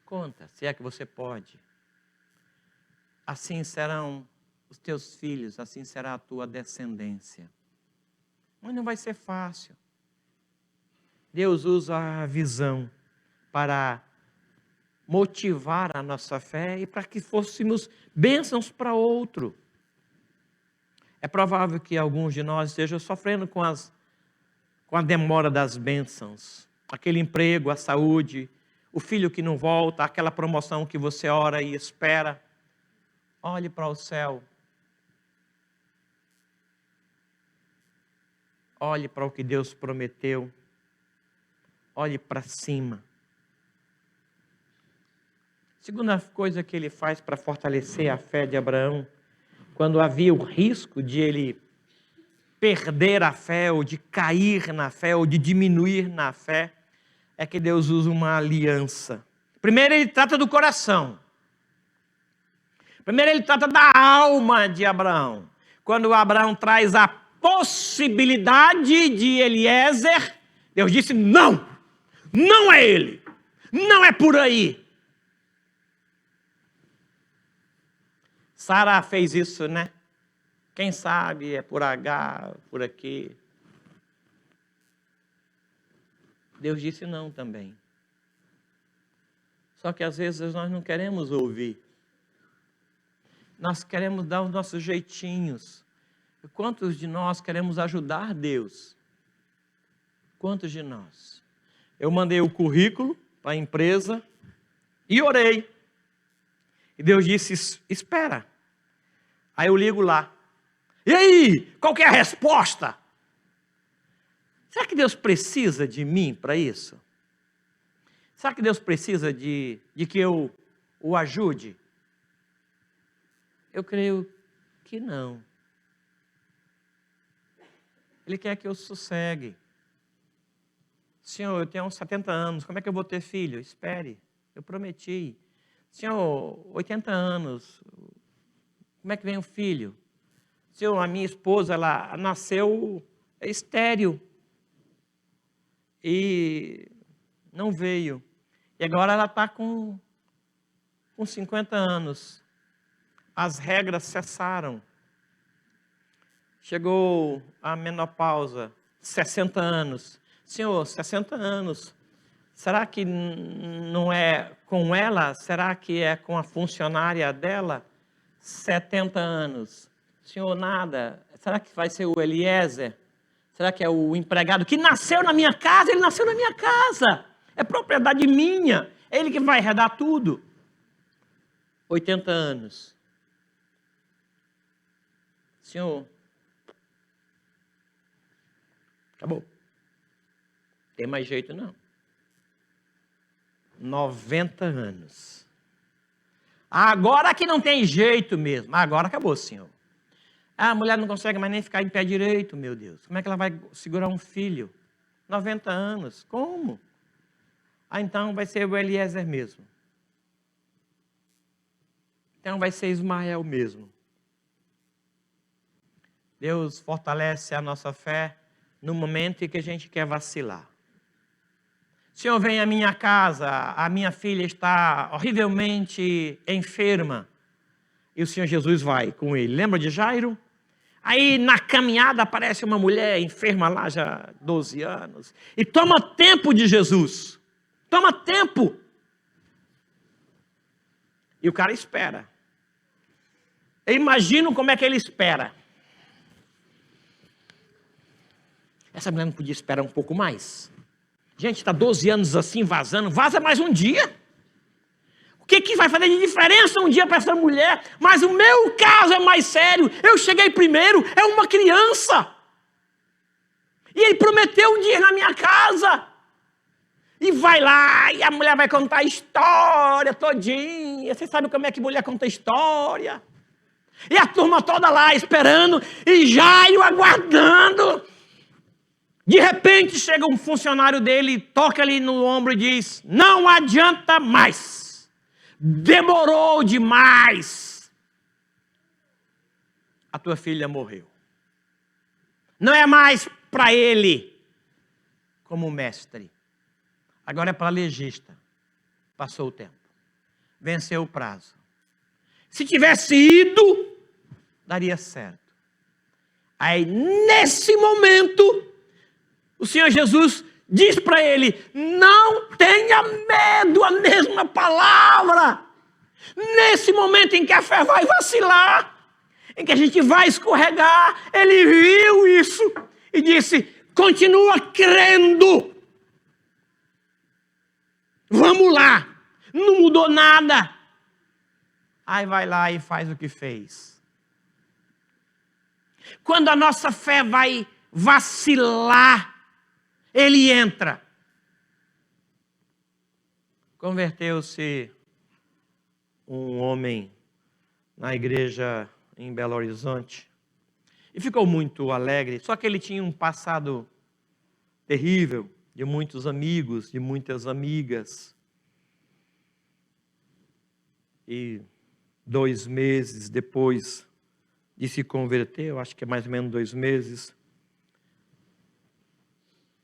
Conta, se é que você pode. Assim serão os teus filhos, assim será a tua descendência. Mas não vai ser fácil. Deus usa a visão para motivar a nossa fé e para que fôssemos bênçãos para outro. É provável que alguns de nós estejam sofrendo com a demora das bênçãos. Aquele emprego, a saúde, o filho que não volta, aquela promoção que você ora e espera. Olhe para o céu. Olhe para o que Deus prometeu. Olhe para cima. Segunda coisa que ele faz para fortalecer a fé de Abraão, quando havia o risco de ele perder a fé, ou de cair na fé, ou de diminuir na fé, é que Deus usa uma aliança. Primeiro ele trata do coração. Primeiro ele trata da alma de Abraão. Quando Abraão traz a possibilidade de Eliezer, Deus disse, não, não é ele, não é por aí. Sara fez isso, né? Quem sabe é por H, por aqui. Deus disse não também. Só que às vezes nós não queremos ouvir. Nós queremos dar os nossos jeitinhos. Quantos de nós queremos ajudar Deus? Quantos de nós? Eu mandei o currículo para a empresa e orei. E Deus disse, espera. Aí eu ligo lá. E aí, qual que é a resposta? Será que Deus precisa de mim para isso? Será que Deus precisa de que eu o ajude? Eu creio que não. Ele quer que eu sossegue. Senhor, eu tenho uns 70 anos, como é que eu vou ter filho? Espere, eu prometi. Senhor, 80 anos, como é que vem o filho? Senhor, a minha esposa, ela nasceu estéril. E não veio. E agora ela está com 50 anos. As regras cessaram. Chegou a menopausa, 60 anos. Senhor, 60 anos. Será que não é com ela? Será que é com a funcionária dela? 70 anos. Senhor, nada. Será que vai ser o Eliezer? Será que é o empregado que nasceu na minha casa? Ele nasceu na minha casa. É propriedade minha. É ele que vai herdar tudo. 80 anos. Senhor, acabou. Tem mais jeito não. 90 anos. Agora que não tem jeito mesmo. Agora acabou, Senhor. A mulher não consegue mais nem ficar em pé direito, meu Deus. Como é que ela vai segurar um filho? 90 anos. Como? Então vai ser o Eliezer mesmo. Então vai ser Ismael mesmo. Deus fortalece a nossa fé no momento em que a gente quer vacilar. Senhor, vem à minha casa, a minha filha está horrivelmente enferma. E o Senhor Jesus vai com ele. Lembra de Jairo? Aí na caminhada aparece uma mulher enferma lá já há 12 anos. E toma tempo de Jesus. Toma tempo. E o cara espera. Eu imagino como é que ele espera. Essa mulher não podia esperar um pouco mais? Gente, está 12 anos assim, vazando, vaza mais um dia. O que vai fazer de diferença um dia para essa mulher? Mas o meu caso é mais sério. Eu cheguei primeiro, é uma criança. E ele prometeu um dia na minha casa. E vai lá, e a mulher vai contar a história todinha. Você sabe como é que mulher conta história? E a turma toda lá esperando, e Jairo aguardando. De repente chega um funcionário dele, toca ali no ombro e diz: não adianta mais. Demorou demais. A tua filha morreu. Não é mais para ele como mestre. Agora é para legista. Passou o tempo. Venceu o prazo. Se tivesse ido, daria certo. Aí, nesse momento, o Senhor Jesus diz para ele: não tenha medo, a mesma palavra. Nesse momento em que a fé vai vacilar, em que a gente vai escorregar, ele viu isso e disse: continua crendo. Vamos lá. Não mudou nada. Aí vai lá e faz o que fez. Quando a nossa fé vai vacilar, ele entra. Converteu-se um homem na igreja em Belo Horizonte e ficou muito alegre, só que ele tinha um passado terrível, de muitos amigos, de muitas amigas. E 2 meses depois de se converter, eu acho que é mais ou menos 2 meses,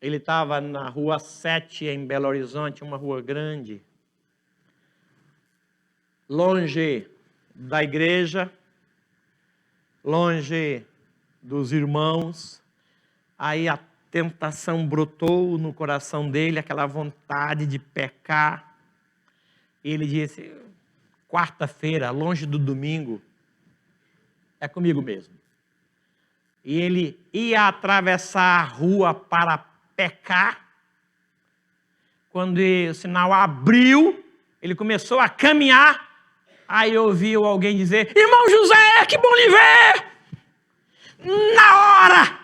ele estava na Rua 7, em Belo Horizonte, uma rua grande, longe da igreja, longe dos irmãos. Aí a tentação brotou no coração dele, aquela vontade de pecar. E ele disse: quarta-feira, longe do domingo, é comigo mesmo. E ele ia atravessar a rua para pecar. Quando o sinal abriu, ele começou a caminhar. Aí ouviu alguém dizer: irmão José, que bom lhe ver! Na hora!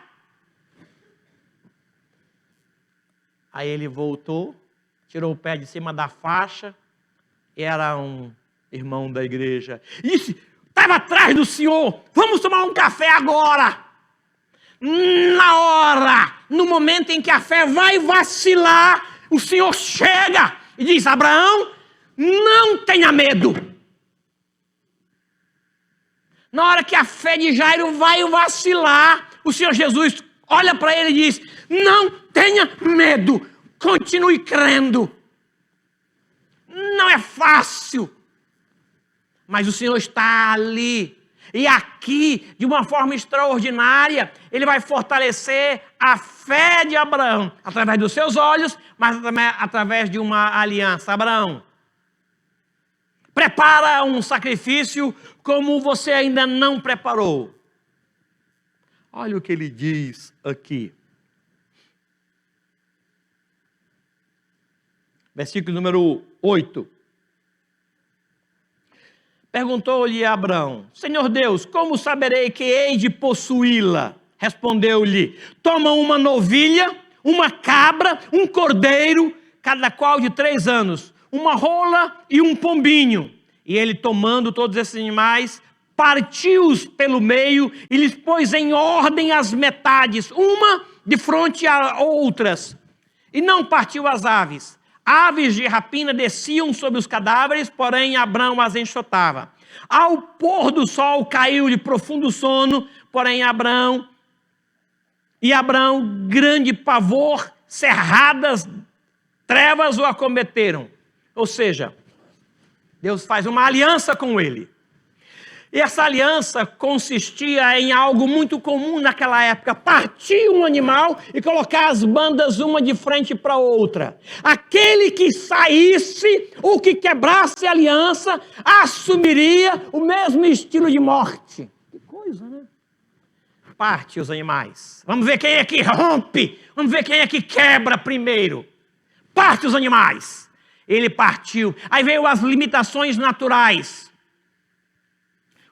Aí ele voltou, tirou o pé de cima da faixa, era um irmão da igreja. Disse: estava atrás do senhor, vamos tomar um café agora. Na hora, no momento em que a fé vai vacilar, o Senhor chega e diz: Abraão, não tenha medo. Na hora que a fé de Jairo vai vacilar, o Senhor Jesus olha para ele e diz: não tenha medo, continue crendo. Não é fácil, mas o Senhor está ali. E aqui, de uma forma extraordinária, ele vai fortalecer a fé de Abraão, através dos seus olhos, mas também através de uma aliança. Abraão, prepara um sacrifício como você ainda não preparou. Olha o que ele diz aqui. Versículo número 8. Perguntou-lhe Abraão: Senhor Deus, como saberei que hei de possuí-la? Respondeu-lhe: toma uma novilha, uma cabra, um cordeiro, cada qual de 3 anos, uma rola e um pombinho. E ele, tomando todos esses animais, partiu-os pelo meio e lhes pôs em ordem as metades, uma de frente a outras. E não partiu as aves. Aves de rapina desciam sobre os cadáveres, porém Abraão as enxotava. Ao pôr do sol caiu-lhe profundo sono, porém Abraão, grande pavor, cerradas trevas o acometeram. Ou seja, Deus faz uma aliança com ele. E essa aliança consistia em algo muito comum naquela época: partir um animal e colocar as bandas uma de frente para a outra. Aquele que saísse ou que quebrasse a aliança assumiria o mesmo estilo de morte. Que coisa, né? parte os animais. Vamos ver quem é que rompe. Vamos ver quem é que quebra primeiro. Parte os animais. Ele partiu. Aí veio as limitações naturais.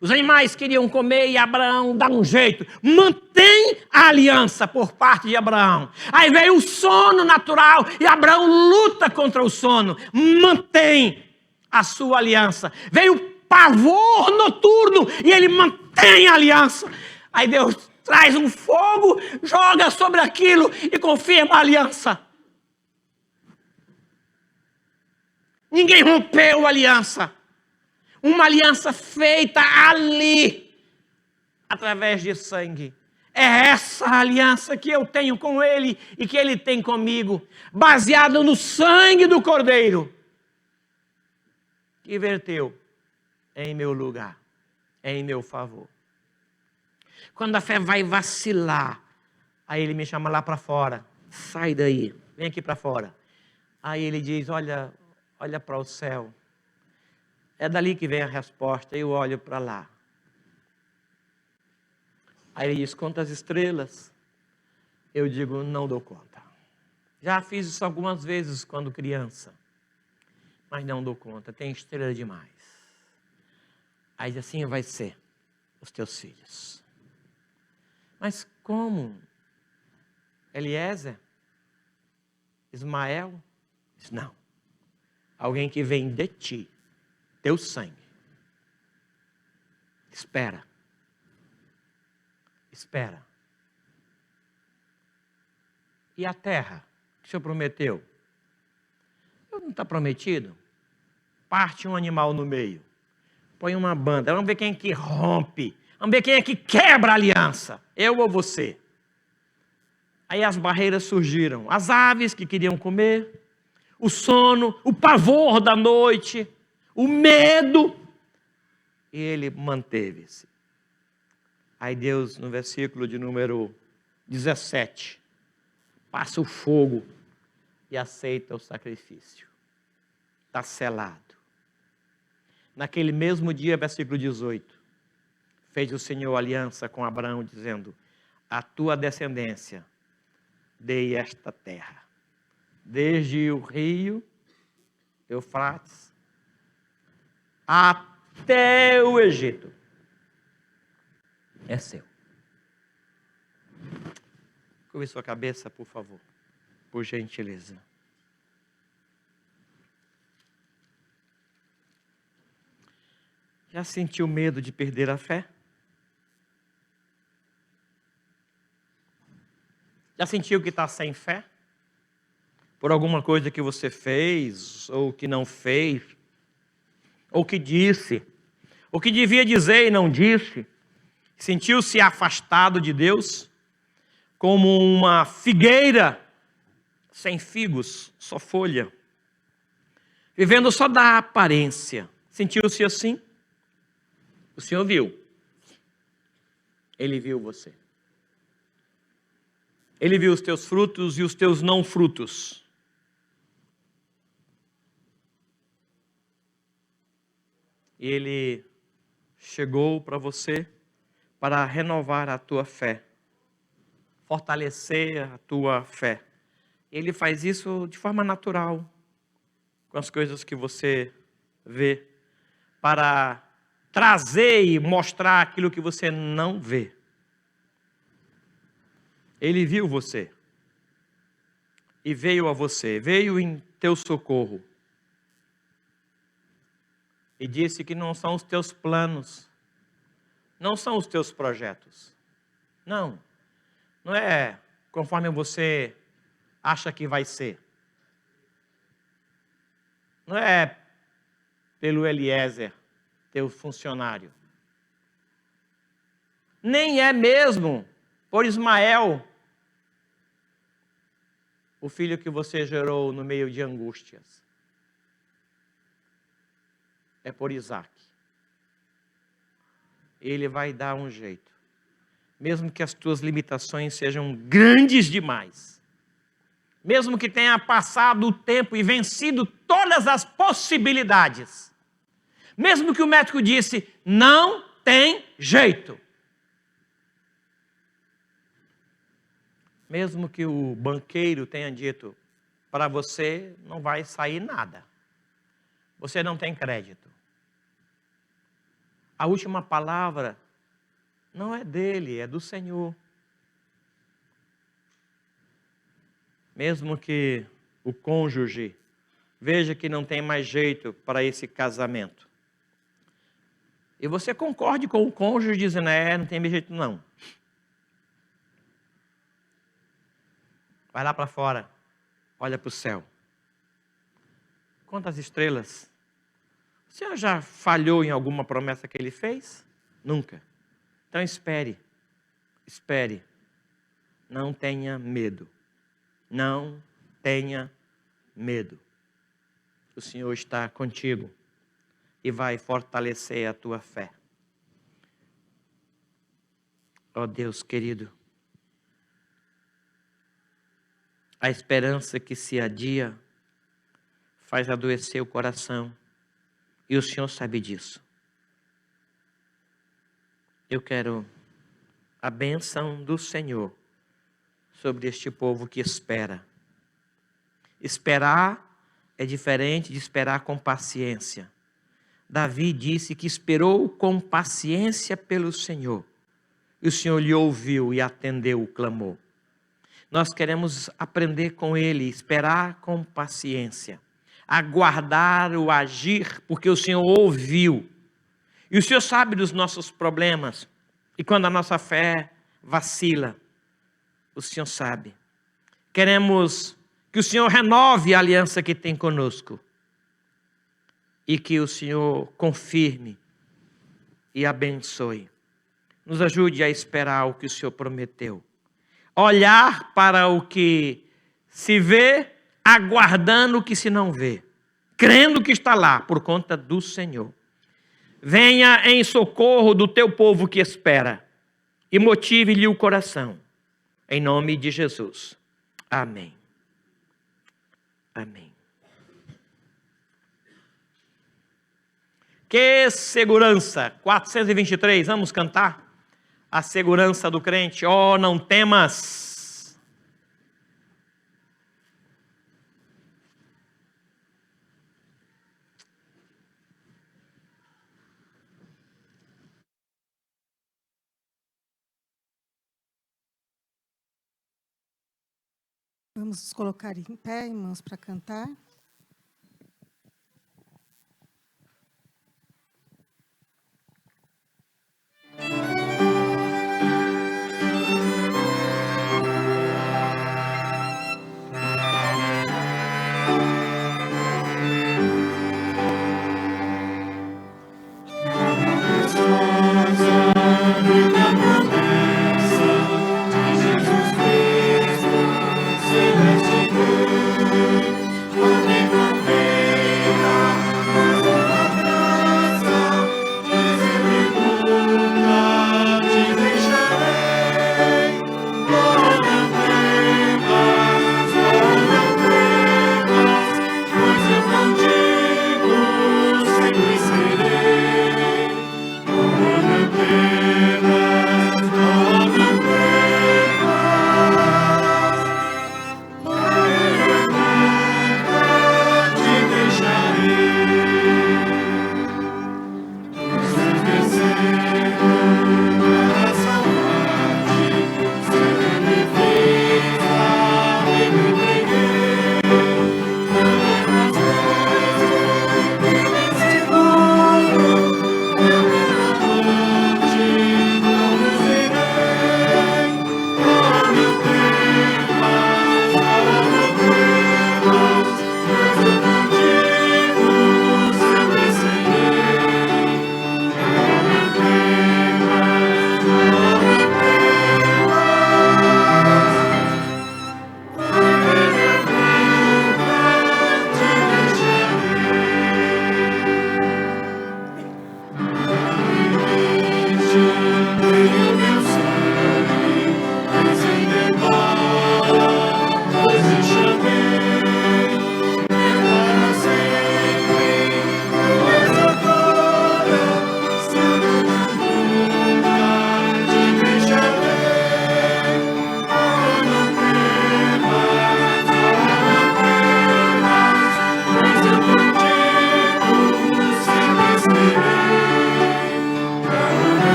Os animais queriam comer e Abraão dá um jeito. Mantém a aliança por parte de Abraão. Aí veio o sono natural e Abraão luta contra o sono. Mantém a sua aliança. Veio o pavor noturno e ele mantém a aliança. Aí Deus traz um fogo, joga sobre aquilo e confirma a aliança. Ninguém rompeu a aliança. Uma aliança feita ali, através de sangue. É essa aliança que eu tenho com Ele e que Ele tem comigo, baseada no sangue do Cordeiro, que verteu em meu lugar, em meu favor. Quando a fé vai vacilar, aí Ele me chama lá para fora. Sai daí, vem aqui para fora. Aí Ele diz, olha para o céu. É dali que vem a resposta, eu olho para lá. Aí ele diz, conta as estrelas. Eu digo, não dou conta. Já fiz isso algumas vezes quando criança, mas não dou conta, tem estrela demais. Aí diz assim vai ser os teus filhos. Mas como? Eliezer? Ismael? Diz, não. Alguém que vem de ti. Teu sangue. Espera. Espera. E a terra que o Senhor prometeu? Não está prometido? Parte um animal no meio. Põe uma banda. Vamos ver quem é que rompe. Vamos ver quem é que quebra a aliança. Eu ou você? Aí as barreiras surgiram. As aves que queriam comer. O sono. O pavor da noite. O medo, e ele manteve-se. Aí Deus, no versículo de número 17, passa o fogo e aceita o sacrifício. Está selado. Naquele mesmo dia, versículo 18, fez o Senhor aliança com Abraão, dizendo, a tua descendência dei esta terra, desde o rio Eufrates, até o Egito. É seu. Curve sua cabeça, por favor. Por gentileza. Já sentiu medo de perder a fé? Já sentiu que está sem fé? Por alguma coisa que você fez, ou que não fez, ou que disse, ou que devia dizer e não disse, sentiu-se afastado de Deus, como uma figueira sem figos, só folha, vivendo só da aparência. Sentiu-se assim? O Senhor viu. Ele viu você. Ele viu os teus frutos e os teus não frutos. E Ele chegou para você para renovar a tua fé, fortalecer a tua fé. Ele faz isso de forma natural, com as coisas que você vê, para trazer e mostrar aquilo que você não vê. Ele viu você e veio a você, veio em teu socorro. E disse que não são os teus planos, não são os teus projetos. Não é conforme você acha que vai ser. Não é pelo Eliezer, teu funcionário. Nem é mesmo por Ismael, o filho que você gerou no meio de angústias. É por Isaac. Ele vai dar um jeito. Mesmo que as tuas limitações sejam grandes demais. Mesmo que tenha passado o tempo e vencido todas as possibilidades. Mesmo que o médico disse, não tem jeito. Mesmo que o banqueiro tenha dito, para você não vai sair nada. Você não tem crédito. A última palavra não é dele, é do Senhor. Mesmo que o cônjuge veja que não tem mais jeito para esse casamento. E você concorde com o cônjuge dizendo, não tem mais jeito não. Vai lá para fora, olha para o céu. Quantas estrelas? O senhor já falhou em alguma promessa que ele fez? Nunca. Então espere, espere. Não tenha medo. Não tenha medo. O Senhor está contigo e vai fortalecer a tua fé. Ó Deus querido, a esperança que se adia faz adoecer o coração e o Senhor sabe disso. Eu quero a bênção do Senhor sobre este povo que espera. Esperar é diferente de esperar com paciência. Davi disse que esperou com paciência pelo Senhor. E o Senhor lhe ouviu e atendeu o clamor. Nós queremos aprender com Ele, esperar com paciência. Aguardar o agir, porque o Senhor ouviu. E o Senhor sabe dos nossos problemas. E quando a nossa fé vacila, o Senhor sabe. Queremos que o Senhor renove a aliança que tem conosco. E que o Senhor confirme e abençoe. Nos ajude a esperar o que o Senhor prometeu. Olhar para o que se vê, aguardando o que se não vê. Crendo que está lá, por conta do Senhor. Venha em socorro do teu povo que espera. E motive-lhe o coração. Em nome de Jesus. Amém. Amém. Que segurança. 423, vamos cantar? A segurança do crente. Oh, não temas. Vamos nos colocar em pé, irmãos, para cantar. Amém.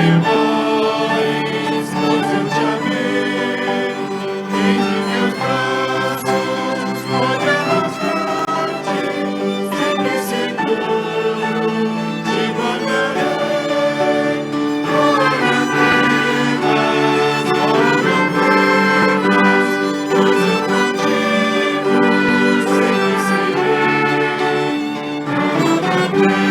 demores, pois eu te amei. Entre meus braços pode arrastar-te, sempre seguro te guardarei. Ora não temas, pois eu contigo sempre serei. Ora temas,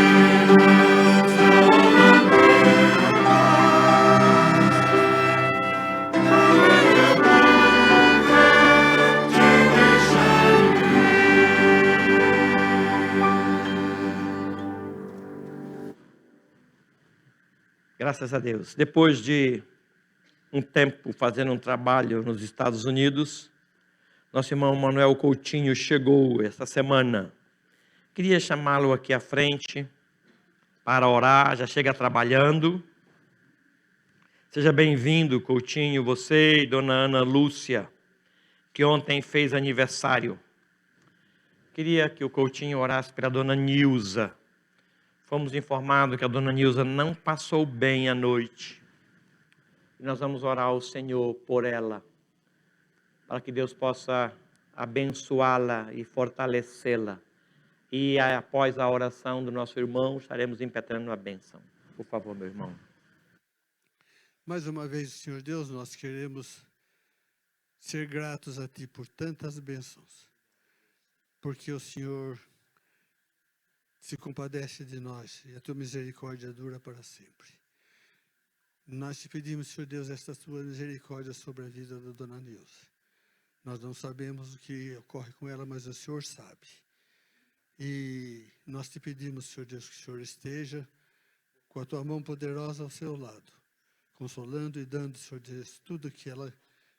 Graças a Deus. Depois de um tempo fazendo um trabalho nos Estados Unidos, nosso irmão Manuel Coutinho chegou essa semana. Queria chamá-lo aqui à frente para orar, já chega trabalhando. Seja bem-vindo, Coutinho, você e dona Ana Lúcia, que ontem fez aniversário. Queria que o Coutinho orasse para a dona Nilza. Fomos informados que a dona Nilza não passou bem a noite. E nós vamos orar ao Senhor por ela, para que Deus possa abençoá-la e fortalecê-la. E após a oração do nosso irmão, estaremos impetrando a bênção. Por favor, meu irmão. Mais uma vez, Senhor Deus, nós queremos ser gratos a Ti por tantas bênçãos, porque o Senhor se compadece de nós e a Tua misericórdia dura para sempre. Nós te pedimos, Senhor Deus, esta Tua misericórdia sobre a vida da dona Nilza. Nós não sabemos o que ocorre com ela, mas o Senhor sabe. E nós te pedimos, Senhor Deus, que o Senhor esteja com a Tua mão poderosa ao seu lado, consolando e dando, Senhor Deus, tudo o que ela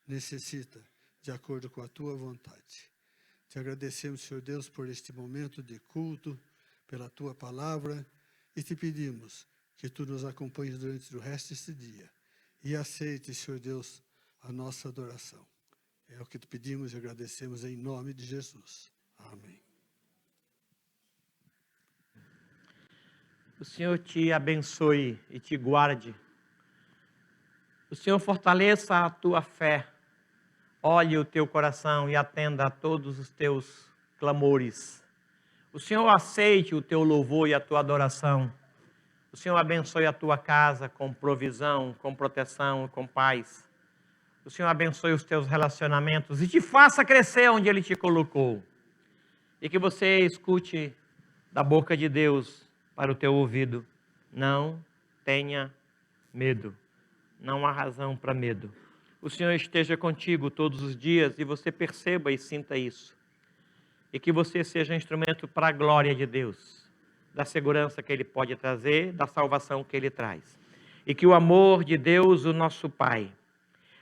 necessita, de acordo com a Tua vontade. Te agradecemos, Senhor Deus, por este momento de culto, pela Tua palavra, e te pedimos que Tu nos acompanhes durante o resto deste dia, e aceite, Senhor Deus, a nossa adoração. É o que te pedimos e agradecemos em nome de Jesus. Amém. O Senhor te abençoe e te guarde. O Senhor fortaleça a tua fé. Olhe o teu coração e atenda a todos os teus clamores. O Senhor aceite o teu louvor e a tua adoração. O Senhor abençoe a tua casa com provisão, com proteção, com paz. O Senhor abençoe os teus relacionamentos e te faça crescer onde Ele te colocou. E que você escute da boca de Deus para o teu ouvido: não tenha medo. Não há razão para medo. O Senhor esteja contigo todos os dias e você perceba e sinta isso. E que você seja instrumento para a glória de Deus, da segurança que Ele pode trazer, da salvação que Ele traz. E que o amor de Deus, o nosso Pai,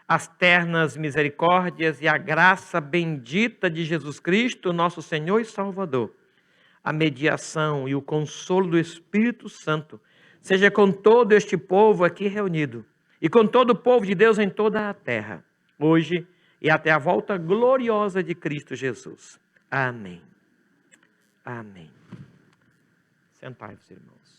as ternas misericórdias e a graça bendita de Jesus Cristo, nosso Senhor e Salvador, a mediação e o consolo do Espírito Santo, seja com todo este povo aqui reunido, e com todo o povo de Deus em toda a terra, hoje e até a volta gloriosa de Cristo Jesus. Amém. Amém. Sentai-vos, irmãos.